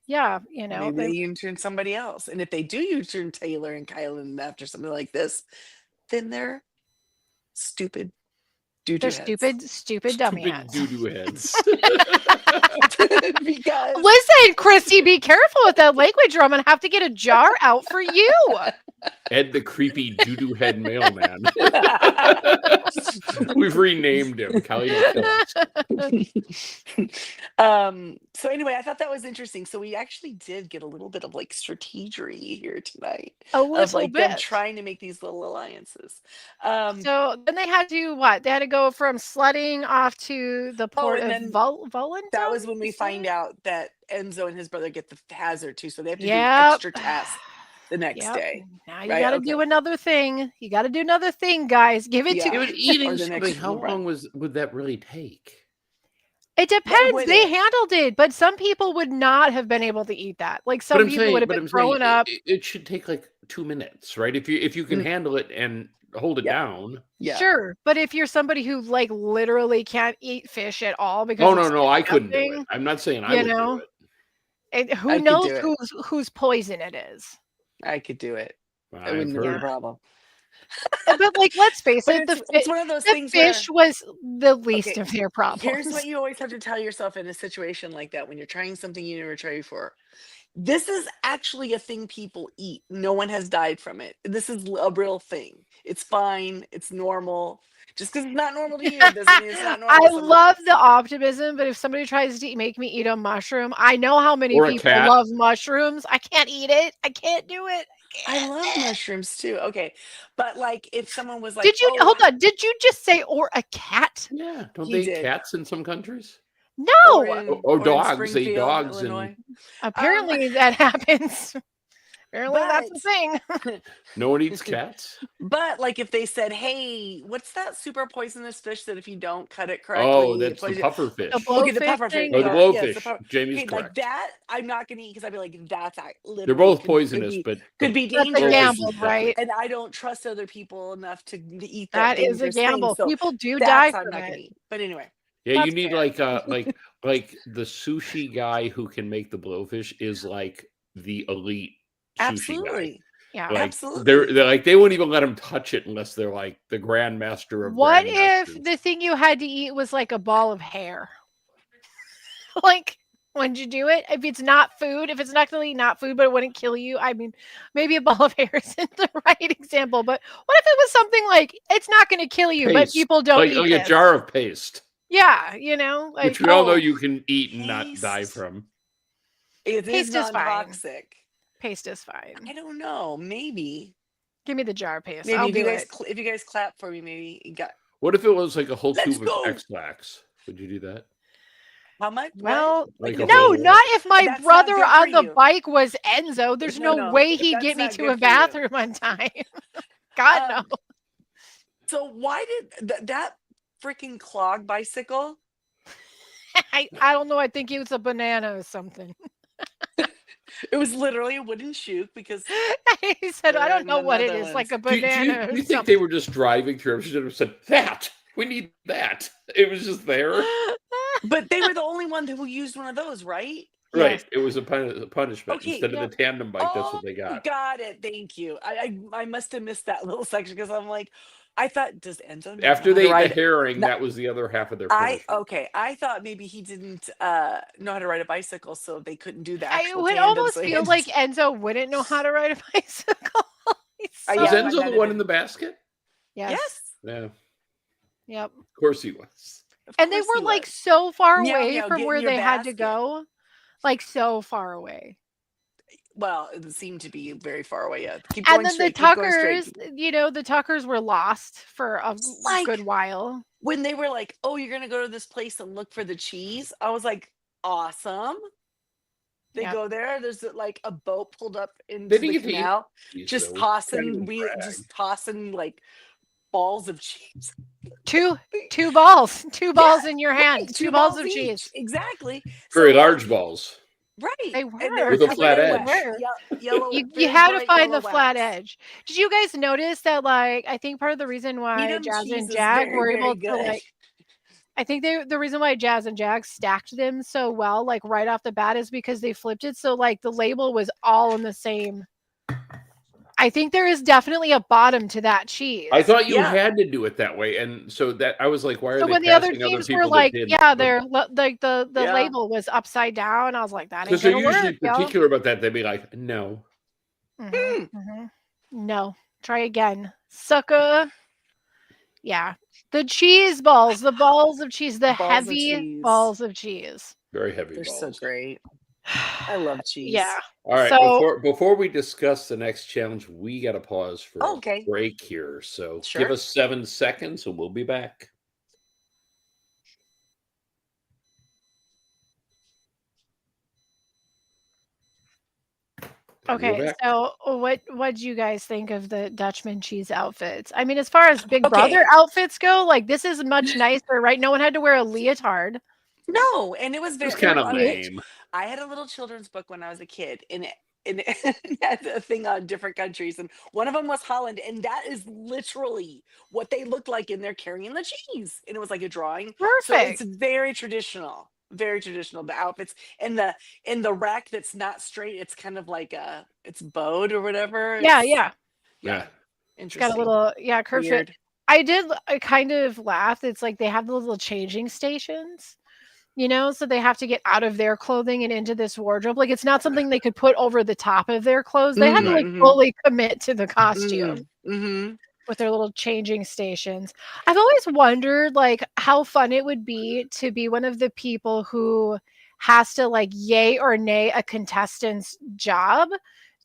yeah, Maybe they they, U-turn somebody else. And if they do U-turn Taylor and Kylan after something like this, then they're stupid doo-doo they're heads. stupid dummy Stupid heads. doo-doo heads. Because Listen, Christy, be careful with that language, or I'm gonna have to get a jar out for you. Ed the creepy doo-doo head mailman. We've renamed him. Kelly so anyway, I thought that was interesting. So we actually did get a little bit of like strategery here tonight A of little like them bit. trying to make these little alliances. So then they had to what? They had to go from sledding off to the port and of then Volendam? that was when we Is find that it? out that Enzo and his brother get the hazard too, so they have to do an Yep. extra task the next Yep. day. Now you right? got to Okay. do another thing. You got to do another thing, guys. Give it Yeah. to. But eating Or the something, next how run. long would that really take? It depends. would They it? handled it, but some people would not have been able to eat that. Like But some I'm people saying, would have been throwing up. it should take like 2 minutes, right? If you can Mm. handle it and hold it Yeah. down. Yeah. Sure, but if you're somebody who like literally can't eat fish at all because Oh it's no, I couldn't do disgusting, it. I'm not saying I you would know? do it. who I could knows do it. whose poison it is? I could do it. It I've wouldn't be a heard. problem. But like, let's face But it, it's one of those the things where fish was the least Okay, of their here's problems. what you always have to tell yourself in a situation like that when you're trying something you never tried before. This is actually a thing people eat. No one has died from it. This is a real thing. It's fine. It's normal. Just because it's not normal to you doesn't mean it's not normal. I to someone love else. the optimism, but if somebody tries to make me eat a mushroom, I know how many Or a people cat. love mushrooms. I can't eat it. I can't do it. I love mushrooms too. Okay, but like if someone was like, Did you "Oh, hold on? Did you just say or a cat? Yeah, don't He they eat did. cats in some countries? No. or in dogs, they eat Springfield, dogs and- Illinois." Apparently that happens. Apparently that's the But- thing. No one eats cats. But like if they said, "Hey, what's that super poisonous fish that if you don't cut it correctly, Oh, it that's the poison-" puffer fish. The Okay, the blowfish puffer thing? fish. Or the Yeah. blowfish. Yes, the puffer- Jamie's Okay, correct. like that, I'm not gonna eat because I'd be like, that's literally They're both could poisonous, be, but could be That's a dangerous. gamble, is right? And I don't trust other people enough to eat That is a dangerous thing, gamble. so People do die that's I'm from not gonna it. eat. But anyway, Yeah, you That's need fair. like the sushi guy who can make the blowfish is like the elite sushi guy. absolutely. Yeah. Like Absolutely. they're like they won't even let him touch it unless they're like the grandmaster of What if grandmasters. the thing you had to eat was like a ball of hair? Like, when you do it? If it's not food, if it's technically not food, but it wouldn't kill you. I mean, maybe a ball of hair isn't the right example, but what if it was something like it's not going to kill you, but Paste. people don't eat like this? a jar of paste, Yeah, like, which we all know oh, you can eat and not die Paste. from. It Paste is is fine. non-toxic. paste is fine. I don't know. Maybe. Give me the jar paste. Maybe I'll if you do guys it. if you guys clap for me, maybe you got What if it was like a whole Let's tube go! of X-Lax? Would you do that? how much? What? Well, Like Like a a no, whole- not if my That's not brother good for on the you. bike was Enzo. There's No, no no, way he'd that's get me not to good a for you. bathroom on time. God, no. So why did that freaking clog bicycle? I don't know. I think it was a banana or something. It was literally a wooden shoe because He said, I They're don't know in the what it is, like a Do banana you or think something. they were just driving through? Should have said that. We need that. It was just there. but they were the only one who used one of those, right? Right. Yes. It was a punishment. Okay. Instead of the Yep. tandem bike, that's Oh, what they got. got it. Thank you. I must have missed that little section because I'm like, I thought, does Enzo not After know how they to ate the ride? herring, No, that was the other half of their punishment. I thought maybe he didn't know how to ride a bicycle, so they couldn't do the I actual would tandem. almost So he feel had like to, Enzo wouldn't know how to ride a bicycle. He's yeah, Was so it might Enzo not the have one in the been. basket? yes. Yes, Yeah, of Yep. course he was. of And they course he were like was. so far Meow away meow, from get in where your they had to basket. go. Like so far away. Well, it seemed to be very far away. Yeah, keep And going then the straight. Keep going straight. Tuckers, the Tuckers were lost for a good Like while. when they were like, "Oh, you're gonna go to this place and look for the cheese," I was like, "Awesome." They Yep. go there. There's like a boat pulled up They into didn't the get to eat canal, cheese, just though, which is kind of a drag. just tossing like balls of cheese. Two balls. Two Yeah, balls in your hand. right. Two Two balls balls of each. cheese. Exactly. Very So large balls. right, They and they were were. With a I flat think they covered in edge. were. yellow, You very had to bright find yellow the flat wax. edge. Did you guys notice that? Like, I think part of the reason why Edam Jazz cheese and is Jag very, were very able to good. I think the reason why Jazz and Jag stacked them so well, like right off the bat, is because they flipped it so like the label was all in the same. I think there is definitely a bottom to that cheese. I thought you Yeah. had to do it that way, and so that I was like, "Why are So they when the other passing other teams were people that like, didn't?" yeah, they're like the Yeah. label was upside down. I was like, that ain't Because they're gonna usually work, yo. particular about that. They'd be like, "No." No, try again, sucker. Yeah, the cheese balls, the balls of cheese, the Balls of heavy cheese. balls of cheese. Very heavy They're balls. so great. I love cheese. Yeah. All right, So before we discuss the next challenge, we got to pause for Oh, a okay. break here. So give Sure. us 7 seconds, and we'll be back. And we're okay, back. so what do you guys think of the Dutchman cheese outfits? I mean, as far as Big Okay. Brother outfits go, like this is much nicer, right? No one had to wear a leotard. No, and it was It very was kind of okay. lame. I had a little children's book when I was a kid, and it had a thing on different countries, and one of them was Holland, and that is literally what they looked like in there carrying the cheese, and it was like a drawing. So it's Perfect. very traditional, very traditional. The outfits and the rack that's not straight, it's kind of like it's bowed or whatever. Yeah, It's, yeah. yeah, It's got a interesting, little curve fit. weird. I kind of laughed. It's like they have the little changing stations, so they have to get out of their clothing and into this wardrobe. Like it's not something they could put over the top of their clothes. They had to like Mhm, fully commit to the costume mhm. with their little changing stations. I've always wondered like how fun it would be to be one of the people who has to like yay or nay a contestant's job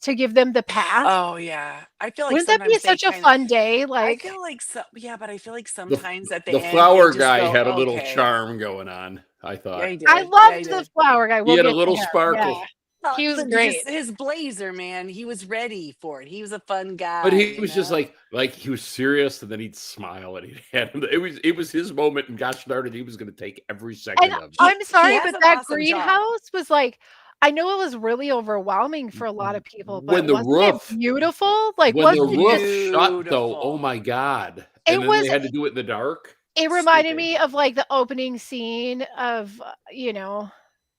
to give them the pass. Oh yeah, I feel like Wouldn't that be sometimes they such a kind of. fun day? I Like feel like yeah, but I feel like The, sometimes at the the end flower they just guy go, had a little okay. charm going on, I Yeah, thought. he did. I Yeah, he loved the did. flower guy. He We'll had a get to little him. sparkle. Yeah. Well, He was but great. his blazer, man, he was ready for it. He was a fun guy. But he was just like he was serious, and then he'd smile, and he'd had him. It was his moment, and gosh darn it, he was going to take every second And of it. I'm sorry, has but an that awesome greenhouse was like, I know it was really overwhelming for a lot of people, but When the wasn't roof- it beautiful? Like, When the wasn't roof it? shut, though, oh Beautiful. my god! It And then was. they had to do it in the dark. It reminded Stupid. me of like the opening scene of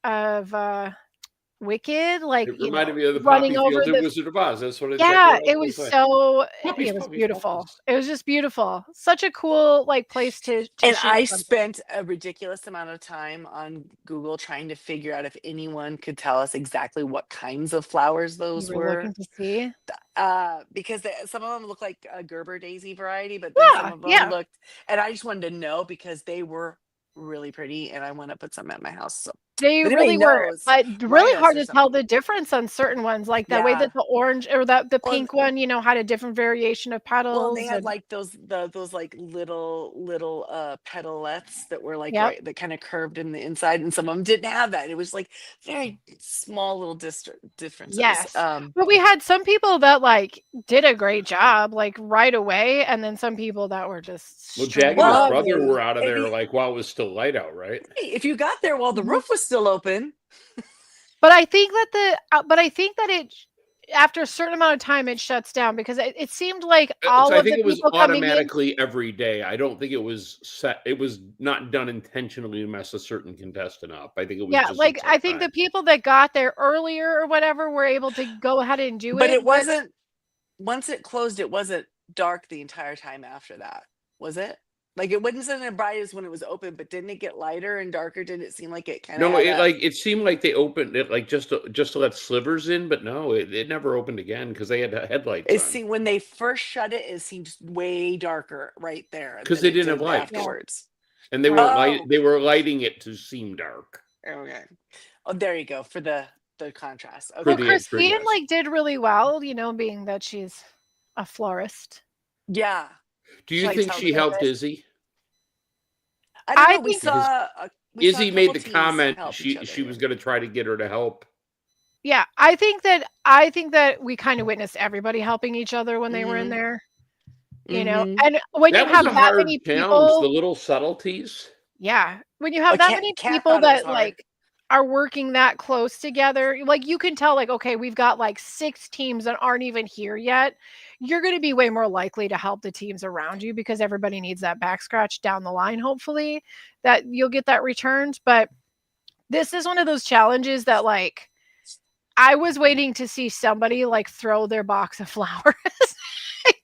of Wicked, like It reminded me of the running poppy over fields in the. Wizard of Oz. That's what Yeah, exactly it what I was saying. so. Puppies, It was puppies, beautiful. puppies. It was just beautiful. Such a cool like place to And shoot I something. spent a ridiculous amount of time on Google trying to figure out if anyone could tell us exactly what kinds of flowers You those were were. looking to see. Because some of them look like a Gerber daisy variety, but then some of them Yeah. looked, and I just wanted to know because they were really pretty, and I want to put some at my house. So They if anybody really were, knows, but write really us hard or to tell something. the difference on certain ones, like the way Yeah. that the orange or the Well, pink one, had a different variation of Well, petals. they had and like those like little petalettes that were like Yep. right that kind of curved in the inside, and some of them didn't have that. It was like very small little differences. Yes. But we had some people that like did a great job like right away, and then some people that were just Well, Jag and his Well, brother were out of if there you- like while it was still light out, right? Hey, if you got there while the Mhm. roof was still open, But I think that after a certain amount of time it shuts down because it seemed like all So I of think the it was people coming in. automatically every day. I don't think it was set. It was not done intentionally to mess a certain contestant up. I think it was Yeah, just like at I set think the time. people that got there earlier or whatever were able to go ahead and do But it. it wasn't once it closed, it wasn't dark the entire time after that, was it? Like it wasn't as bright as when it was open, but didn't it get lighter and darker? Didn't it seem like it kind of No, had a it seemed like they opened it like just to let slivers in, but no, it never opened again because they had headlights it on seemed when they first shut it, it seemed way darker right there because than they it didn't have did lights, afterwards. and they Right. weren't Oh, they were lighting it to seem dark okay. Oh, there you go for the contrast. for Well, Okay. the for Christine yes. like did really well, being that she's a florist. Yeah. Do you Like think how she good helped it- Izzy? I don't I know. We think saw Izzy a made couple the teams comment help each she other was here. going to try to get her to help. yeah, I think that we kind of witnessed everybody helping each other when they were in Mhm. there. Mhm. And when you That was have a that hard many challenge. The people, little subtleties. yeah, when you have that many Cat people thought it was that hard. like are working that close together, like you can tell like okay, we've got like 6 teams that aren't even here yet. You're going to be way more likely to help the teams around you because everybody needs that back scratch down the line hopefully that you'll get that returned, but this is one of those challenges that like I was waiting to see somebody like throw their box of flowers.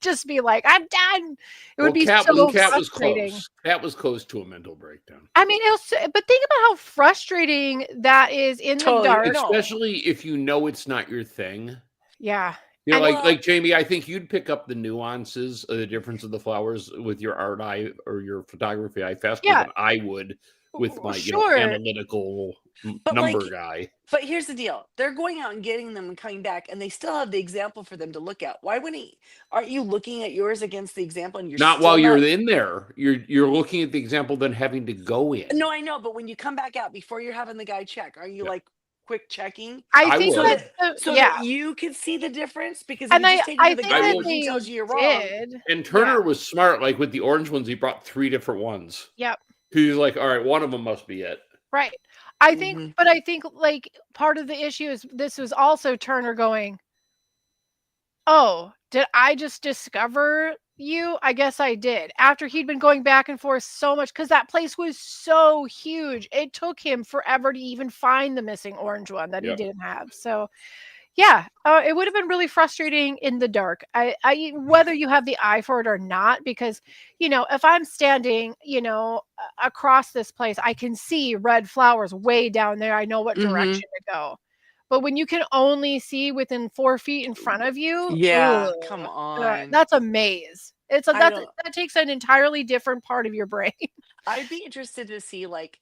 Just be like, I'm done. It would be Cat so was frustrating. close. Cat was close to a mental breakdown. I mean, but think about how frustrating that is in the Totally. dark. No. Especially if you know it's not your thing. Yeah. You know, And- like Jamie, I think you'd pick up the nuances of the difference of the flowers with your art eye or your photography eye faster Yeah. than I would with my Sure. analytical But, number like, guy. But here's the deal. They're going out and getting them and coming back, and they still have the example for them to look at. Why wouldn't he? Aren't you looking at yours against the example and you're Not still while you're not- in there. You're looking at the example, then having to go in. No, I know, but when you come back out before you're having the guy check, are you Yeah. like quick checking? I think would. that So yeah. that you can see the difference? Because if And you just take it I to the think guy that and he they tells you you're wrong. did. And Turner Yeah. was smart. Like with the orange ones, he brought 3 different ones. Yep. He's like, all right, one of them must be it. Right. I think, Mhm. but I think like part of the issue is this was also Turner going, oh, did I just discover you? I guess I did. After he'd been going back and forth so much, because that place was so huge. It took him forever to even find the missing orange one that Yep. he didn't have. So yeah, it would have been really frustrating in the dark. Whether you have the eye for it or not, because if I'm standing, across this place, I can see red flowers way down there. I know what Mhm. direction to go. But when you can only see within 4 feet in front of you, Yeah, ugh, come on. that's a maze. I don't- That takes an entirely different part of your brain. I'd be interested to see like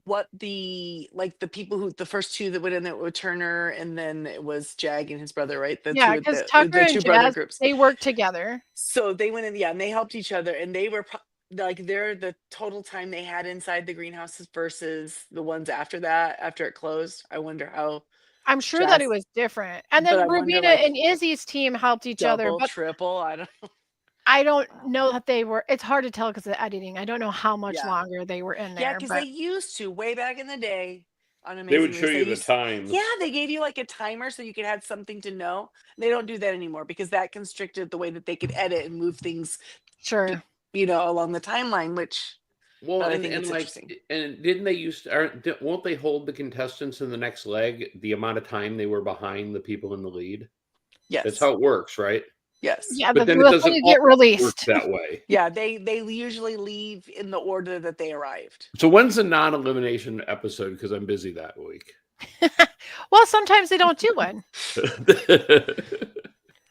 what the people who the first two that went in there were Turner and then it was Jag and his brother, right? The Yeah, two because the Tucker two and brother Jazz, groups. they work together. So they went in, yeah, and they helped each other, and they were like they're the total time they had inside the greenhouses versus the ones after that, after it closed. I wonder how I'm sure that it Jazz- was different. And but then I wonder, Rubina like, and Izzy's team helped each other, double, but triple. I don't know. I don't know that they were. It's hard to tell because of the editing. I don't know how much Yeah. longer they were in Yeah, there. because but they used to way back in the day on Amazing They would Race, show you the used- times. Yeah, they gave you like a timer so you could have something to know. They don't do that anymore because that constricted the way that they could edit and move things, sure. along the timeline, which Well, But I and, think and it's like, interesting. and didn't they won't they hold the contestants in the next leg the amount of time they were behind the people in the lead? yes. That's how it works, right? Yes. Yeah, But then it before doesn't you get always work released. that way. Yeah, they usually leave in the order that they arrived. So when's the non-elimination episode? Because I'm busy that week. Well, sometimes they don't do one.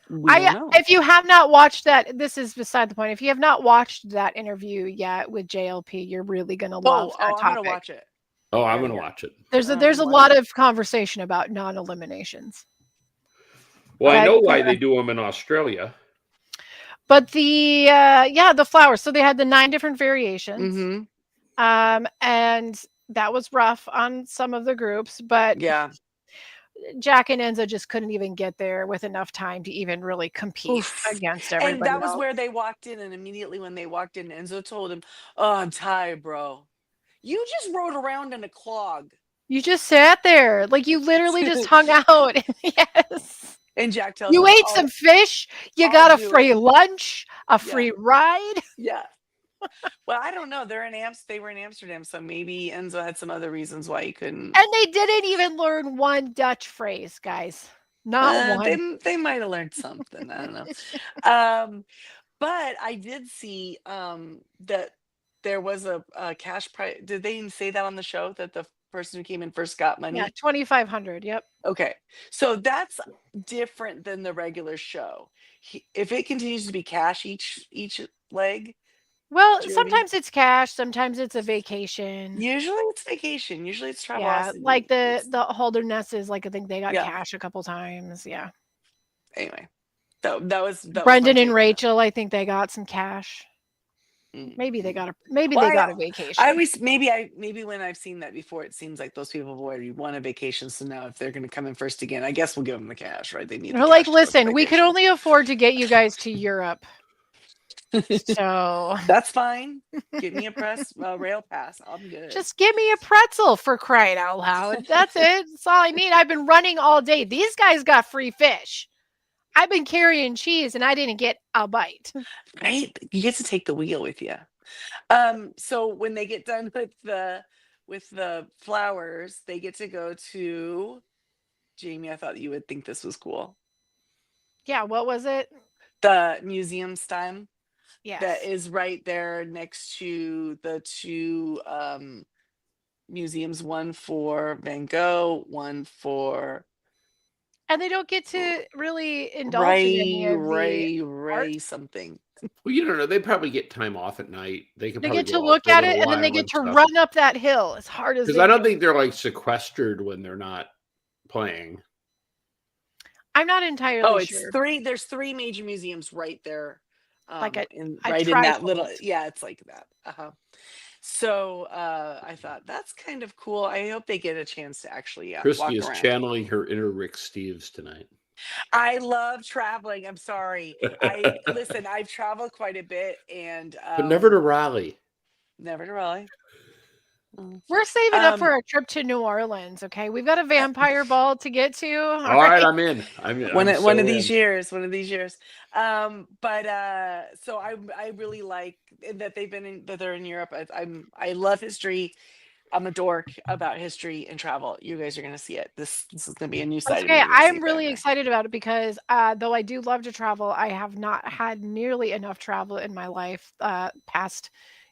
We don't know. If you have not watched that, this is beside the point. If you have not watched that interview yet with JLP, you're really gonna love that I'm topic. gonna watch it. Oh, I'm Yeah, gonna yeah. watch it. There's a I'm there's a gonna lot of conversation about non-eliminations. Well, I But, know why yeah. they do them in Australia. But the the flowers. So they had the 9 different variations. Mm-hmm. And that was rough on some of the groups, but Yeah. Jack and Enzo just couldn't even get there with enough time to even really compete Oof. against everybody And that was else. where they walked in, and immediately when they walked in, Enzo told him, "Oh, I'm tired, bro. You just rode around in a clog." You just sat there. Like you literally just hung out. Yes. And Jack tells You him, ate some fish. You I'll got a do free it. lunch, a free ride. Yeah. Well, I don't know. They were in Amsterdam, so maybe Enzo had some other reasons why he couldn't. And they didn't even learn one Dutch phrase, guys. Not one. They might have learned something. I don't know. But I did see that there was a cash prize. Did they even say that on the show that the person who came in first got money? Yeah, 2,500. Yep. Okay, so that's different than the regular show. If it continues to be cash each leg, Well, Jody? sometimes it's cash, sometimes it's a vacation. Usually it's vacation. Usually it's travel. Yeah, like the Holdernesses, like I think they got Yeah. cash a couple times. Yeah. Anyway, that was Brendan my and take on Rachel, I think they got some cash. that. Maybe they Mhm. got a Well, they got a vacation. I always maybe when I've seen that before, it seems like those people have already won a vacation. So now if they're going to come in first again, I guess we'll give them the cash, right? They need. They're the like, cash to go to listen, we could vacation." only afford to get you guys to Europe. So That's fine. Give me a rail pass. I'm good. just give me a pretzel, for crying out loud. That's it. That's all I need. I've been running all day. These guys got free fish. I've been carrying cheese and I didn't get a bite. Right? You get to take the wheel with you. So when they get done with the flowers, they get to go to Jamie. I thought you would think this was cool. Yeah, what was it? The museum time. Yes. That is right there next to the two museums, one for Van Gogh, one for And they don't get to really indulge in any of the Ray something. Well, you don't know. They probably get time off at night. They can They probably get to go out look for a at little it and then they while get to and stuff. run up that hill as hard as Because they I don't can. think they're like sequestered when they're not playing. I'm not entirely It's sure. three. There's three major museums right there. Like a right in that little. trifold. Yeah, it's like that. So I thought that's kind of cool. I hope they get a chance to actually walk Christy is around. channeling her inner Rick Steves tonight. I love traveling. I'm sorry. Listen, I've traveled quite a bit, and But never to Raleigh. never to Raleigh. We're saving up for a trip to New Orleans, okay? We've got a vampire ball to get to. All right, I'm in. I'm One so of these in. years. One of these years. But so I really like that they're in Europe. I love history. I'm a dork about history and travel. You guys are gonna see it. This is gonna be a new side of me. Okay, You're gonna see I'm it really better. excited about it because though I do love to travel, I have not had nearly enough travel in my life past,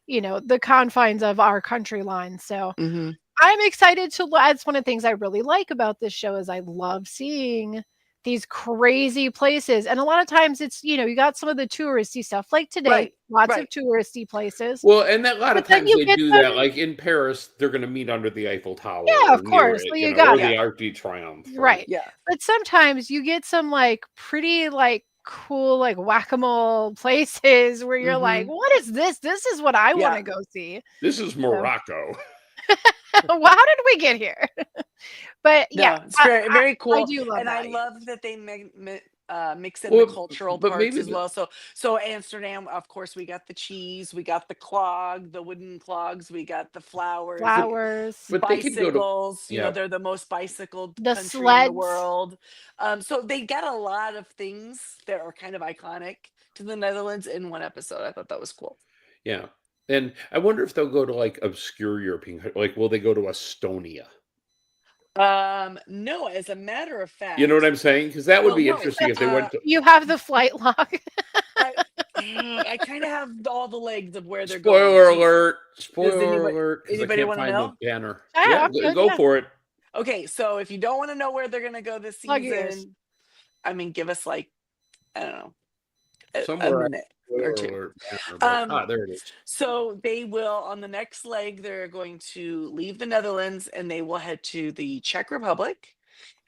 the confines of our country line. So Mhm. I'm excited to. That's one of the things I really like about this show is I love seeing these crazy places, and a lot of times it's you got some of the touristy stuff like today, lots of touristy places. Well, and a lot of But then times you they get do some- that. Like in Paris, they're going to meet under the Eiffel Tower. Yeah, of or near course. it, Well, you or got the it. Arc de Triomphe. Right. Yeah. But sometimes you get some like pretty like cool like whack-a-mole places where you're like, what is this? This is what I want to go see. This is Morocco. Well, how did we get here? But yeah, it's very, very cool. I do love and that. I love that they mix in the cultural but parts maybe as well. So Amsterdam, of course, we got the cheese, we got the clog, the wooden clogs, we got the flowers, But they could go to- bicycles. yeah. They're the most bicycled The country in sleds. the world. So they get a lot of things that are kind of iconic to the Netherlands in one episode. I thought that was cool. Yeah. And I wonder if they'll go to like obscure European, like will they go to Estonia? No, as a matter of fact, You know what I'm saying? Because that would Well, be no, interesting if they went to. You have the flight log. I kind of have all the legs of where they're Spoiler going. alert! Spoiler anybody- alert! 'Cause I anybody can't wanna find know? the banner. Yeah, Yeah, I'm good, go yeah. for it. Okay, so if you don't want to know where they're gonna go this Plug yours. season, I mean, give us like, I don't know, a Somewhere. minute Spoiler or two. alert banner, but- there it is. So they will on the next leg. They're going to leave the Netherlands and they will head to the Czech Republic.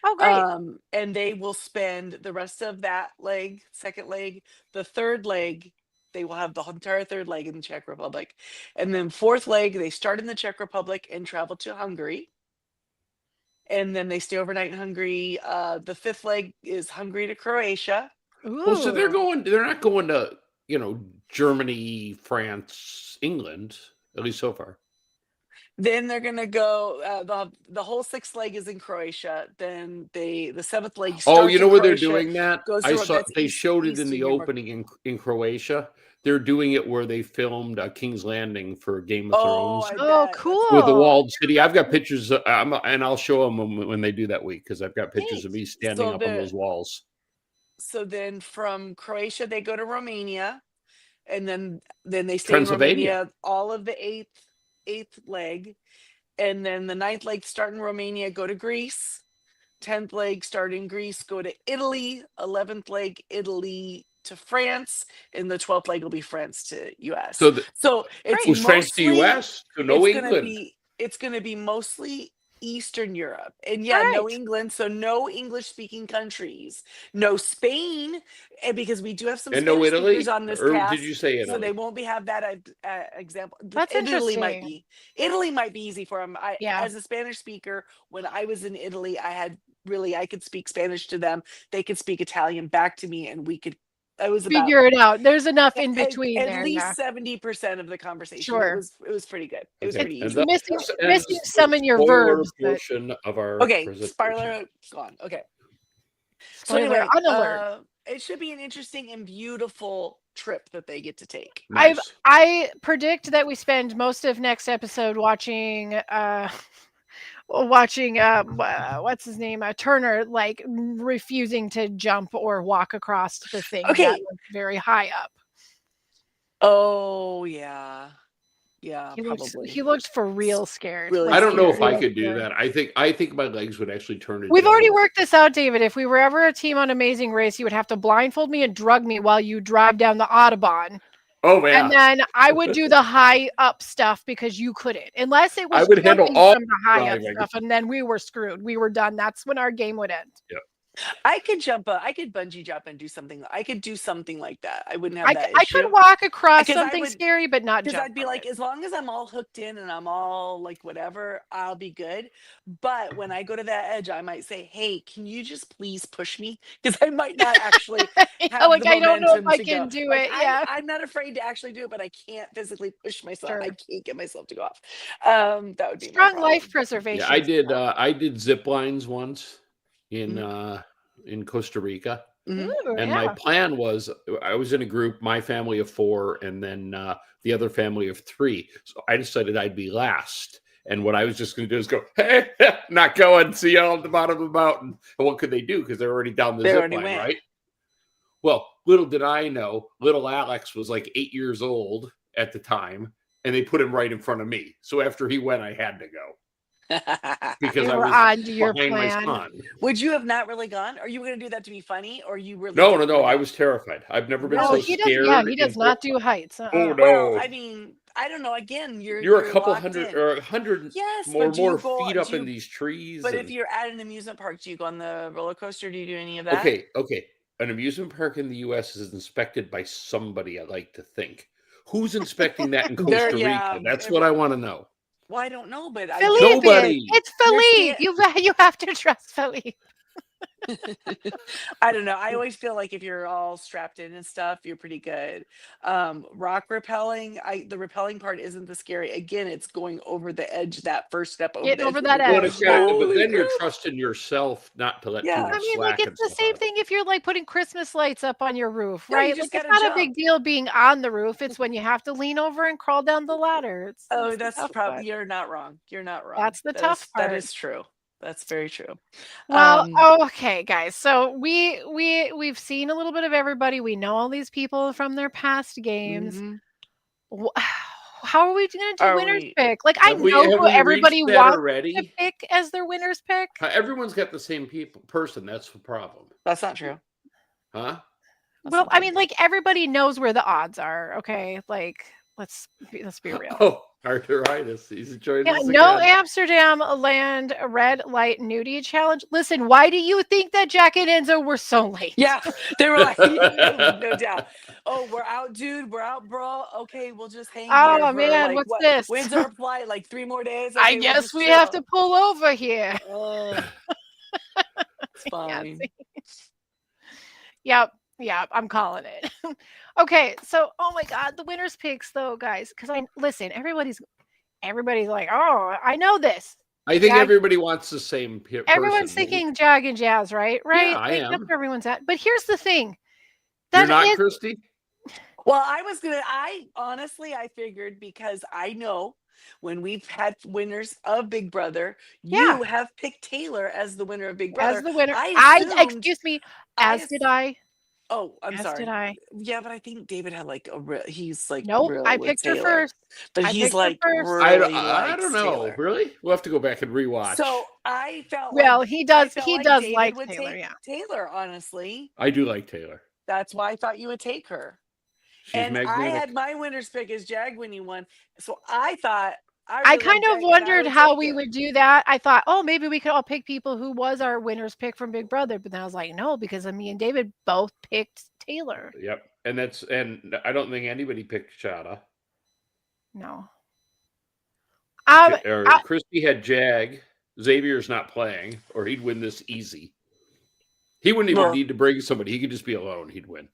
Oh, great. And they will spend the rest of that leg, second leg, the third leg. They will have the entire third leg in the Czech Republic, and then fourth leg they start in the Czech Republic and travel to Hungary. And then they stay overnight in Hungary. The fifth leg is Hungary to Croatia. Well, so they're Ooh. going. They're not going to Germany, France, England. At least so far. Then they're gonna go. The whole sixth leg is in Croatia. Then the seventh leg starts. Oh, you know in where they're Croatia, doing that? goes I to saw that's they East- showed it in the Eastern Europe. opening in Croatia. They're doing it where they filmed King's Landing for Game of Oh, Thrones Oh, bet. cool. with the walled city. I've got pictures, and I'll show them when they do that week because I've got pictures of Neat. me standing So up on the- those walls. So then from Croatia they go to Romania, and then they stay in Transylvania. Romania all of the eighth leg, and then the ninth leg start in Romania, go to Greece. 10th leg start in Greece, go to Italy. 11th leg Italy to France, and the 12th leg will be France to US. So it's was France to mostly- US? So no it's gonna England. it's going to be mostly Eastern Europe, and no Alright. England, so no English speaking countries, no Spain, and because we do have some And no Spanish Italy? speakers on this Or cast, did you say so they Italy? won't have that example. That's Italy might interesting. be easy for them. Yeah. As a Spanish speaker, when I was in Italy, I could speak Spanish to them, they could speak Italian back to me, and we could. I was about Figure it out. There's enough in between at there. least Yeah. 70% of the conversation. Sure. It was pretty good. It was Okay, pretty and easy. Missing some in your spoiler verbs, but- portion of our Okay, presentation. spoiler gone. Okay. So Spoiler anyway, unalert. it should be an interesting and beautiful trip that they get to take. Nice. I predict that we spend most of next episode watching what's his name, Turner, like refusing to jump or walk across the thing Okay. that was very high up. Oh yeah. Yeah, probably. He looked for real scared. Really I don't know if I real could do scared. that. I think my legs would actually turn into. We've already worked this out, David. If we were ever a team on Amazing Race, you would have to blindfold me and drug me while you drive down the Autobahn. Oh man. And then I would do the high up stuff because you couldn't. Unless it was I would handle jumping all from the high up driving. stuff, and then we were screwed. We were done. That's when our game would end. I could I could bungee jump and do something. I could do something like that. I wouldn't have I that could issue. walk across Because I something would- scary, but not Because jump. I'd be from like, it. as long as I'm all hooked in and I'm all like whatever, I'll be good. But when I go to that edge, I might say, "Hey, can you just please push me?" Because I might not actually Yeah, have like the I don't know if momentum I to can go. do Like, it. Yeah. I'm not afraid to actually do it, but I can't physically push myself. I Sure. can't get myself to go off. That would be my Strong problem. life preservation. Yeah, I did zip lines once in Costa Rica. Mhm. Ooh, And yeah. my plan was I was in a group, my family of 4, and then the other family of 3. So I decided I'd be last. And what I was just going to do is go, hey, not going, see y'all at the bottom of the mountain. And what could they do? Because they're already down the They zip already line, went. right? Well, little did I know, little Alex was like 8 years old at the time, and they put him right in front of me. So after he went, I had to go because You I were was on to your behind my plan. son. Would you have not really gone? Are you going to do that to be funny, or you really? No, didn't no, wanna I go? was terrified. I've never been No, so he does. scared. Yeah, he does in- not do heights. Oh, no. Well, I mean, I don't know. Again, You're a couple locked hundred in. or 100 Yes, more but do you more go- feet up do in you- these trees. But if and- you're at an amusement park, do you go on the roller coaster? Do you do any of that? okay, an amusement park in the U.S. is inspected by somebody. I like to think. Who's inspecting that in There- Costa yeah, Rica? That's what I want to know. Well, I don't know, but Philippe, Nobody. it's You're Philippe. You have to trust Philippe. I don't know. I always feel like if you're all strapped in and stuff, you're pretty good. Rock rappelling, the rappelling part isn't the scary. Again, it's going over the edge, that first step over, Get the over edge. that Well, edge. it's gotta- but Holy then you're crap. trusting yourself not to let Yeah. too I much mean, slack like and it's the stuff same out. thing if you're like putting Christmas lights up on your roof, No, you right? just Like it's gotta not a big jump. deal being on the roof. It's when you have to lean over and crawl down the ladder. It's the That's tough probably part. you're not wrong. You're not wrong. That's the That tough is- part. That is true. That's very true. Well, Um, okay, guys. So we've seen a little bit of everybody. We know all these people from their past games. mhm. How are we going to do Are winners we- pick? Like I Have we- know have who we everybody reached that wants to already? pick as their winners pick. Everyone's got the same person. That's the problem, That's not true. huh? That's Well, not I true. mean, like everybody knows where the odds are. Okay, like let's be real. Oh, Arthuritis. He's joining Yeah, us no again. Amsterdam Land red light nudity challenge. Listen, why do you think that Jack and Enzo were so late? Yeah, they were like, no doubt. Oh, we're out, dude. We're out, bro. Okay, we'll just hang Oh, here. for, man, like, what's what? this? When's our flight? Like 3 more days? I Okay, we'll guess just we have chill. to pull over here. It's fine. Yep, I'm calling it. Okay, so oh my god, the winners picks though, guys, because listen, everybody's like, "Oh, I know this." I think Jag- everybody wants the same person. Everyone's thinking Jag and Jazz, right? Right? I Like, am. that's where everyone's at. But here's the thing. You're That not, is Christy? Well, I honestly, I figured because I know when we've had winners of Big Brother, Yeah. you have picked Taylor as the winner of Big as Brother. the winner. I assumed, Excuse me, I as did ass- I. oh, I'm As sorry. did I. Yeah, but I think David had like he's like Nope, real I with picked her Taylor. first. But I he's picked her like first. really I likes don't know. Taylor. Really? We'll have to go back and rewatch. So I felt Well, like he does. I felt He like does David like would Taylor. take Yeah. Taylor, honestly. I do like Taylor. That's why I thought you would take her. She's And magnetic. I had my winner's pick as Jag when you won. So I thought I really kind like of Jag, and I wondered would how take we her. would do that. I thought, oh, maybe we could all pick people who was our winner's pick from Big Brother. But then I was like, no, because me and David both picked Taylor. Yep. And I don't think anybody picked Shada. No. Christy had Jag. Xavier's not playing, or he'd win this easy. He wouldn't even need to bring somebody. He could just be alone. He'd win.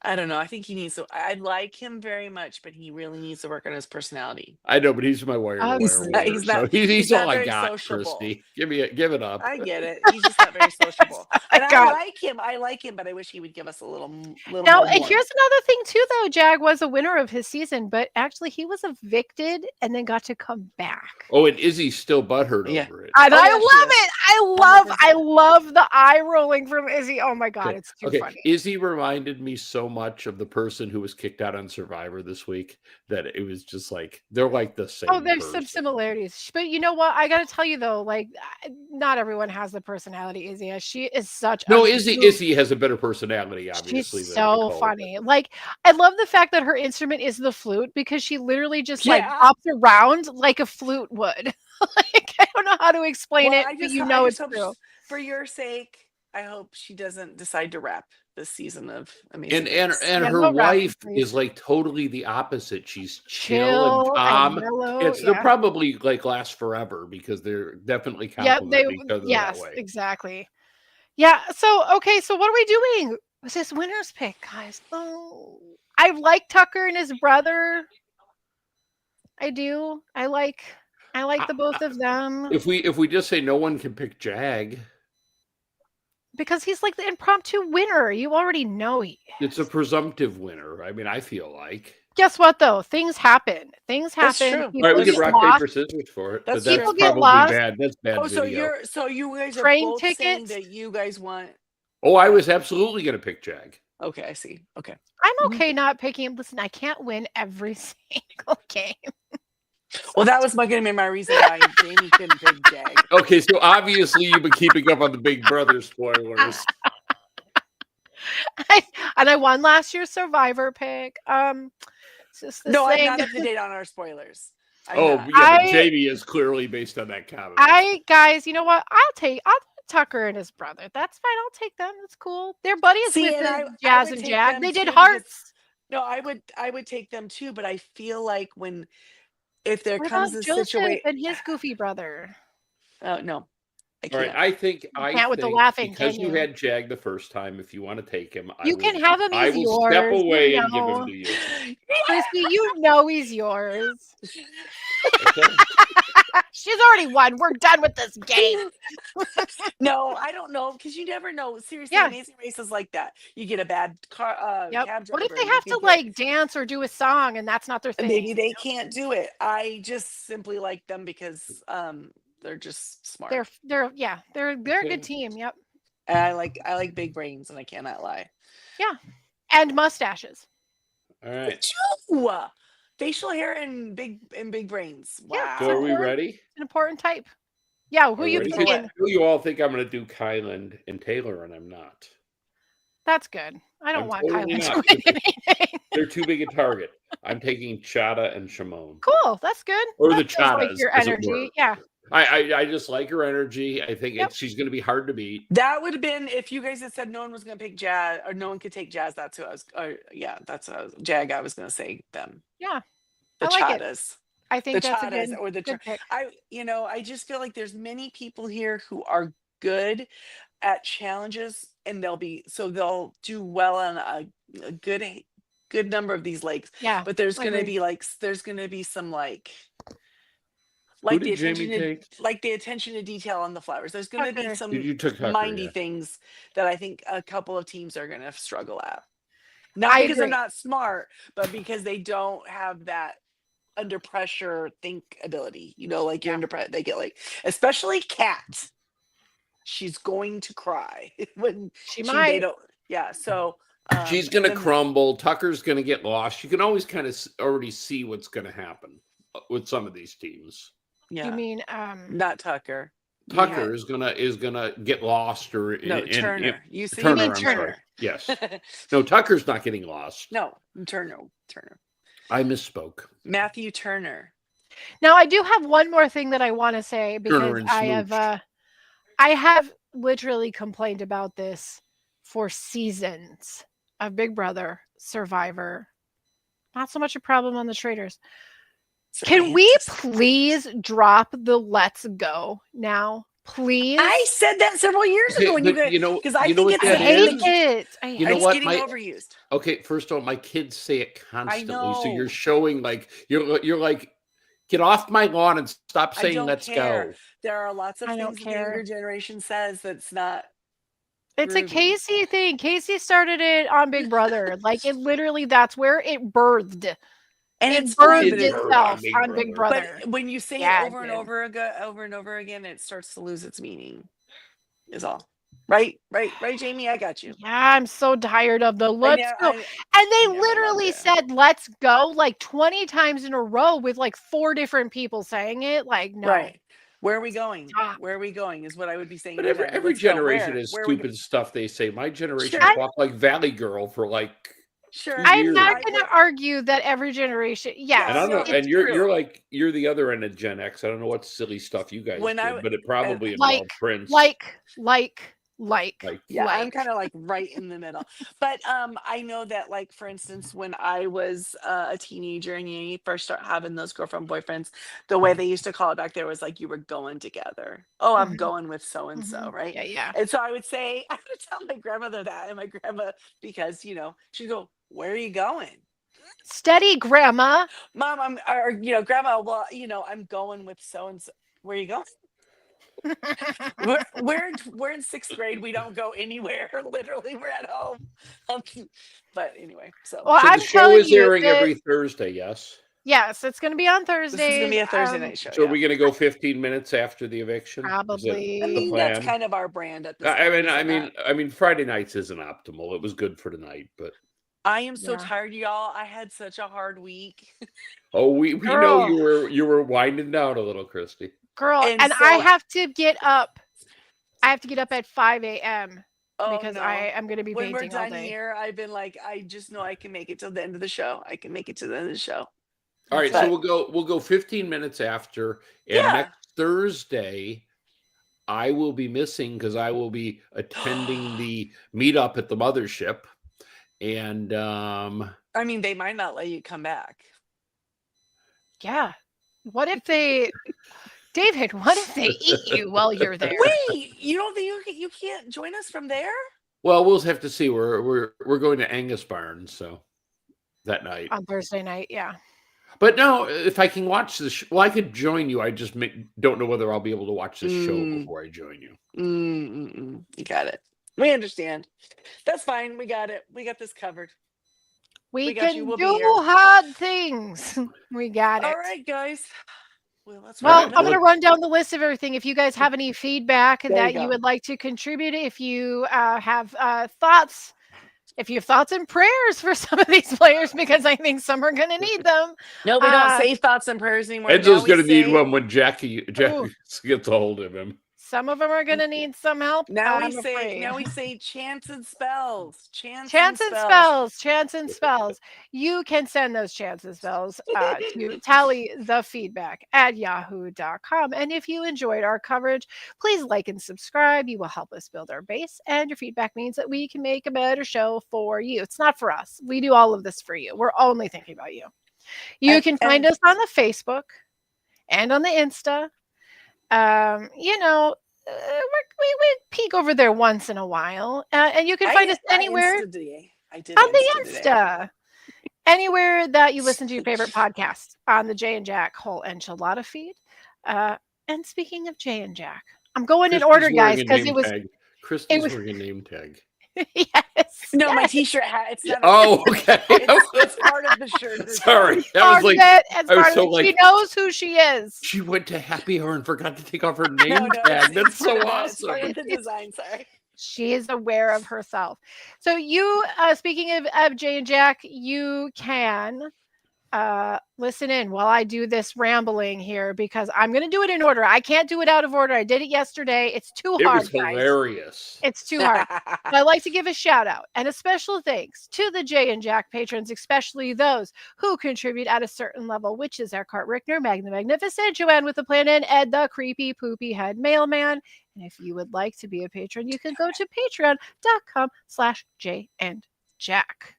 I don't know. I think he needs to. I like him very much, but he really needs to work on his personality. I know, but he's my wire to wire He's winner, not- he's so not- he's he's all not I very got, sociable. Christy. Give it up. I get it. He's just not very sociable. And I God. like him. I like him, but I wish he would give us a little Now, more. and here's another thing too, though. Jag was a winner of his season, but actually he was evicted and then got to come back. Oh, and Izzy's still butthurt Yeah. over it. And Oh, I yeah, she love is. it. I love the eye rolling from Izzy. Oh my God, it's too funny. Izzy reminded me so much of the person who was kicked out on Survivor this week that it was just like they're like the same. Oh, there's some person. similarities, but you know what? I got to tell you though, like, not everyone has the personality Izzy has. She is such. No, a Izzy has a better personality. Obviously, She's than so Nicole, funny. Like, I love the fact that her instrument is the flute because she literally just like Yeah. hops around like a flute would. Like, I don't know how to explain it, but you know it's true. For your sake, I hope she doesn't decide to rap this season of Amazing And Race. her no rap, wife please. is like totally the opposite. She's chill Chill and calm. mellow, They'll probably like last forever because they're definitely yeah, complimenting each other yes, that way. exactly. Yeah. So okay, so what are we doing? What's this winner's pick, guys? Oh, I like Tucker and his brother. I do. I like the both of them If we just say no one can pick Jag, because he's like the impromptu winner. You already know he is. it's a presumptive winner. I mean, I feel like. Guess what though? Things happen. Things That's happen. true. All right, we People get rock, get lost. paper, scissors for it. That's but that's People get probably lost. bad. That's bad Oh, video. so you guys are Train both saying tickets? that you guys want. Oh, I was absolutely going to pick Jag. Okay, I see. Okay. I'm okay not picking. Listen, I can't win every single game. Well, that was going to be my reason why Jamie couldn't pick Jag. Okay, so obviously you've been keeping up on the Big Brother spoilers. And I won last year's Survivor pick. It's just the No, I'm thing. not up to date on our spoilers. I'm Oh, not. yeah, but Jamie is clearly based on that comment. Guys, you know what? I'll take Tucker and his brother. That's fine. I'll take them. That's cool. They're buddies See, with and the I Jazz would and take Jag. them They did too hearts. No, I would take them too, but I feel like if there What comes about a Joseph situation, and his goofy brother? no, I All right, can't. I think can't with the laughing, because can you you? had Jag the first time, if you want to take him, You can have him I as will step yours, away you and give know. him to you. Christy, you know he's yours. Okay? She's already won. We're done with this game. No, I don't know because you never know. Seriously, Yeah. Amazing Race is like that. You get a bad car, Yep. cab driver. What if they you have can to get- like dance or do a song and that's not their thing? Maybe they can't do it. I just simply like them because they're just smart. They're a Okay. good team. Yep. And I like big brains, and I cannot lie. And mustaches. All right. Achoo! Facial hair and big brains. Wow. Yeah, So are we Support. ready? It's an important type. Yeah, who Are we you ready? picking? I know you all think I'm going to do Kyland and Taylor, and I'm not. That's good. I don't I'm want totally Kylan to not. win anything. They're too big a target. I'm taking Chada and Shimon. Cool. That's good. Or the That feels like Chadas, your as it energy. were. Yeah. I just like her energy. I think Yep. she's going to be hard to beat. That would have been if you guys had said no one was going to pick Jazz or no one could take Jazz. That's who I was. That's what I was, Jag. I was going to say them. Yeah. The I like it. Chadas. I think The that's a Chadas good, or the good pick. I just feel like there's many people here who are good at challenges and they'll do well on a good number of these lakes. Yeah. But there's I going to agree. be there's going to be some Who did Jamie take? the attention to detail on the flowers. There's going to be Tucker. some You took Tucker, mindy yeah. things that I think a couple of teams are going to struggle at. Not I because they're agree. not smart, but because they don't have that under pressure think ability. You know, like you're under pressure, they get like, especially Kat. She's going to cry when She they might. don't. Yeah, so She's going to then- crumble. Tucker's going to get lost. You can always kind of already see what's going to happen with some of these teams. Yeah, You mean not Tucker. Tucker is gonna get lost or No, Turner. You see, Turner. mean I'm Turner. sorry. Yes. No, Tucker's not getting lost. No, Turner. I misspoke. Matthew Turner. Now I do have one more thing that I want to say because and I have literally complained about this for seasons of Big Brother, Survivor. Not so much a problem on the traders. Can we please drop the let's go now? Please. I said that several years ago when you But guys, you know, because I you know think what I it's that hate is? it. You know it's what? getting My overused. okay. First of all, my kids say it constantly, so know. you're showing like you're like, get off my lawn and stop I saying don't let's care. go. There are lots of I don't things that the younger care. generation says that's not. It's a groovy. Casey thing. Casey started it on Big Brother. Like it literally, that's where it birthed. And It it's fun, birthed but itself Big on Big Brother. Brother. But when you say Yeah, it it over and did. over again, it starts to lose its meaning. Is all. Right, Jamie. I got you. Yeah, I'm so tired of the let's go. And they never literally loved it. said let's go like 20 times in a row with like 4 different people saying it. Like, no. Right. Where are we going? Stop. Where are we going is what I would be saying. But every time. every Let's go. generation Where? has Where are we stupid stuff they say. My generation Sure. walked like Valley Girl for like Sure. 2 I'm years. not going to argue that every generation. Yes. And I don't know. it's And you're true. like you're the other end of Gen X. I don't know what silly stuff you guys When I did, w- but it probably Like- involved Prince. Like. Yeah, I'm like. kind of like right in the middle. But I know that, like, for instance, when I was a teenager and you first start having those girlfriend boyfriends, the way they used to call it back there was like you were going together. Oh, I'm Mhm. going with so and so, Mhm. right? Yeah. And so I would tell my grandmother that, and my grandma, because she'd go, "Where are you going, Steady, Grandma. Mom? Or Grandma. Well, I'm going with so and so. Where are you going?" We're in 6th grade. We don't go anywhere. Literally, we're at home. But anyway, so Well, So I'm the show telling is you airing that- every Thursday, yes? Yes, it's going to be on Thursday. this is gonna be a Thursday night show. So yeah. are we going to go 15 minutes after the eviction? Is that Probably. I the mean, that's plan? kind of our brand at this I point. mean, is it I not? mean, Friday nights isn't optimal. It was good for tonight, but I am so Yeah. tired, y'all. I had such a hard week. we know Girl. you were winding down a little, Christy. Girl, And and so- I have to get up. I have to get up at 5 a.m. Oh, because no. I am going to be When we're painting all done day. here, I've been like, I just know I can make it till the end of the show. I can make it to the end of the show. All right, But- so we'll go 15 minutes after, and Yeah. next Thursday I will be missing because I will be attending the meetup at the mothership, and I mean, they might not let you come back. Yeah. What if they, David, what if they eat you while you're there? Wait, you don't think you can't join us from there? well, we'll have to see. We're going to Angus Barn, so that night. On Thursday night, yeah. But no, if I can watch this, well, I could join you. I just don't know whether I'll be able to watch this show before I join you. You got it. We understand. That's fine. We got it. We got this covered. We got can you. We'll be do here. hard things. We got it. All right, guys. Well, let's Well, wrap I'm it up. going to run down the list of everything. If you guys have any feedback There you that go. you would like to contribute, if you have thoughts, if you have thoughts and prayers for some of these players, because I think some are going to need them. No, we don't Uh, say thoughts and prayers anymore. Enzo's Now we going to need say- one when Jackie Ooh. gets a hold of him. Some of them are going to need some help. Now I'm we say afraid. chants and spells. Chants Chants and spells. You can send those chants and spells to tallythefeedback@yahoo.com. And if you enjoyed our coverage, please like and subscribe. You will help us build our base, and your feedback means that we can make a better show for you. It's not for us. We do all of this for you. We're only thinking about you. You And- can find and- us on the Facebook and on the Insta. We peek over there once in a while, and you can find us anywhere I did on the Insta today. Insta. Anywhere that you listen to your favorite podcast on the Jay and Jack Whole Enchilada feed. And speaking of Jay and Jack, I'm going in Christy's order, wearing guys, a because name it was tag. Christy's was- wearing a name tag. yes. No, my yes. T-shirt hat. It's not. Oh, okay. It's part of the shirt. Sorry. It's I part was of like, it. It's I was part so of it. She like- knows who she is. she went to Happy Hour and forgot to take off her name No, tag. That's it's so part of that. It's part awesome. of the design. Sorry. She is aware of herself. So you, speaking of Jay and Jack, you can listen in while I do this rambling here because I'm going to do it in order. I can't do it out of order. I did it yesterday. It's too It hard, was guys. hilarious. It's too hard. But I'd like to give a shout out and a special thanks to the Jay and Jack patrons, especially those who contribute at a certain level, which is Eckhart Rickner, Meg the Magnificent, Joanne with the Plan, and Ed the Creepy Poopy Head Mailman. And if you would like to be a patron, you can go to patreon.com/Jay and Jack.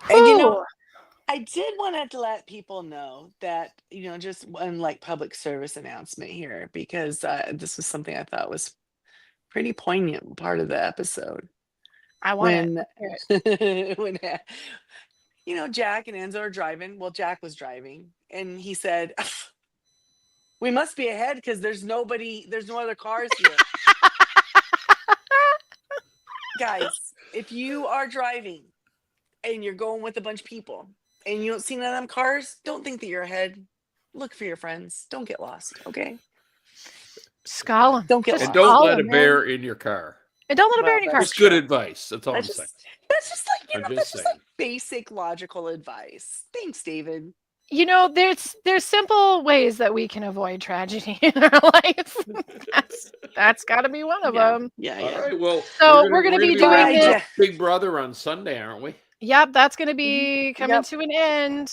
And you know, Whew. I did want to let people know that, just one like public service announcement here, because this was something I thought was pretty poignant part of the episode. I want it. When Jack and Enzo are driving. Well, Jack was driving, and he said, "We must be ahead because there's no other cars here." Guys, if you are driving and you're going with a bunch of people and you don't see none of them cars, don't think that you're ahead. Look for your friends. Don't get lost, okay? Scala. Don't get Just And lost. don't all let a of them. bear in your car. And don't let a bear Well, in your car. That's good advice. That's all I'm That's saying. just like, I'm that's just just like basic logical advice. Thanks, David. There's simple ways that we can avoid tragedy in our life. That's got to be one of Yeah. them. Yeah, All yeah. right. Well, So we're gonna be doing wrapping this- up Big Brother on Sunday, aren't we? Yep, that's going to be coming Yep. to an end.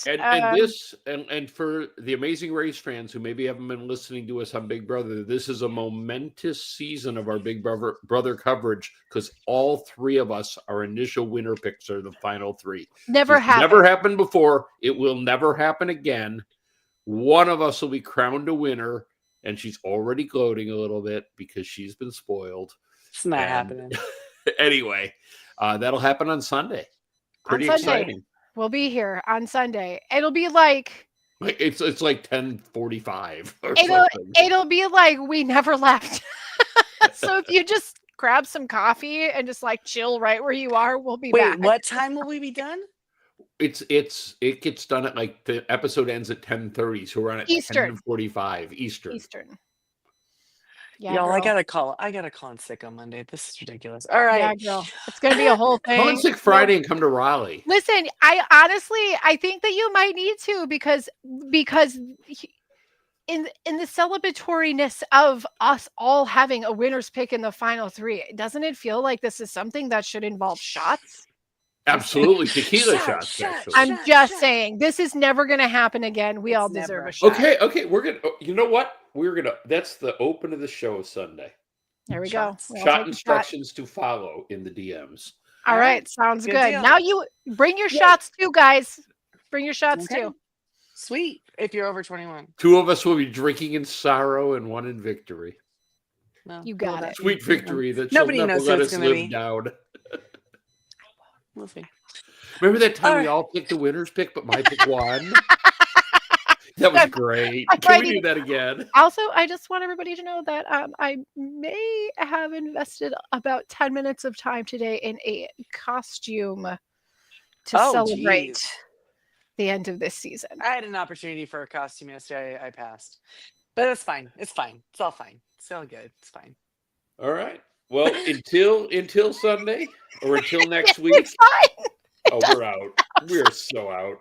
And for the Amazing Race fans who maybe haven't been listening to us on Big Brother, this is a momentous season of our Big Brother coverage because all three of us, our initial winner picks are the final three. Never It's happened. Never happened before. It will never happen again. One of us will be crowned a winner, and she's already gloating a little bit because she's been spoiled. It's not And- happening. Anyway, that'll happen on Sunday. Pretty Sunday. exciting. We'll be here on Sunday. It'll be like It's like 10:45 or it'll something. it'll be like we never left. So if you just grab some coffee and just like chill right where you are, we'll be Wait, back. what time will we be done? It gets done at like the episode ends at 10:30, so we're on at Eastern. 10:45 Eastern. Eastern. Yeah, Y'all, I girl. gotta call in sick on Monday. This is ridiculous. All right. Yeah, girl. It's gonna be a whole thing. Come on sick Friday and come to Raleigh. Listen, I think that you might need to because in the celebratoriness of us all having a winner's pick in the final three, doesn't it feel like this is something that should involve shots? Absolutely, tequila Shot, shots. shot, Actually. I'm Shot, just shot. saying this is never going to happen again. We It's all deserve never. a shot. Okay, we're gonna. You know what? That's the open of the show Sunday. There we Shots. go. We'll Shot take a instructions to follow in the DMs. All All right, right. sounds Good good. deal. Now you bring your Yay. shots too, guys. Bring your shots Okay. too. Sweet. If you're over 21. Two of us will be drinking in sorrow and one in victory. No, You got well, it. Sweet victory that Nobody she'll never knows who let it's us gonna live be. down. We'll see. Remember that time All we right. all picked the winner's pick, but my pick won? That was That's- great. I Can tried we to- do that again? Also, I just want everybody to know that I may have invested about 10 minutes of time today in a costume to Oh, celebrate geez. the end of this season. I had an opportunity for a costume yesterday. I passed. But that's fine. It's fine. It's all fine. It's all good. It's fine. All right. Well, until Sunday or until next week. It's fine. Oh, we're out. We're so out.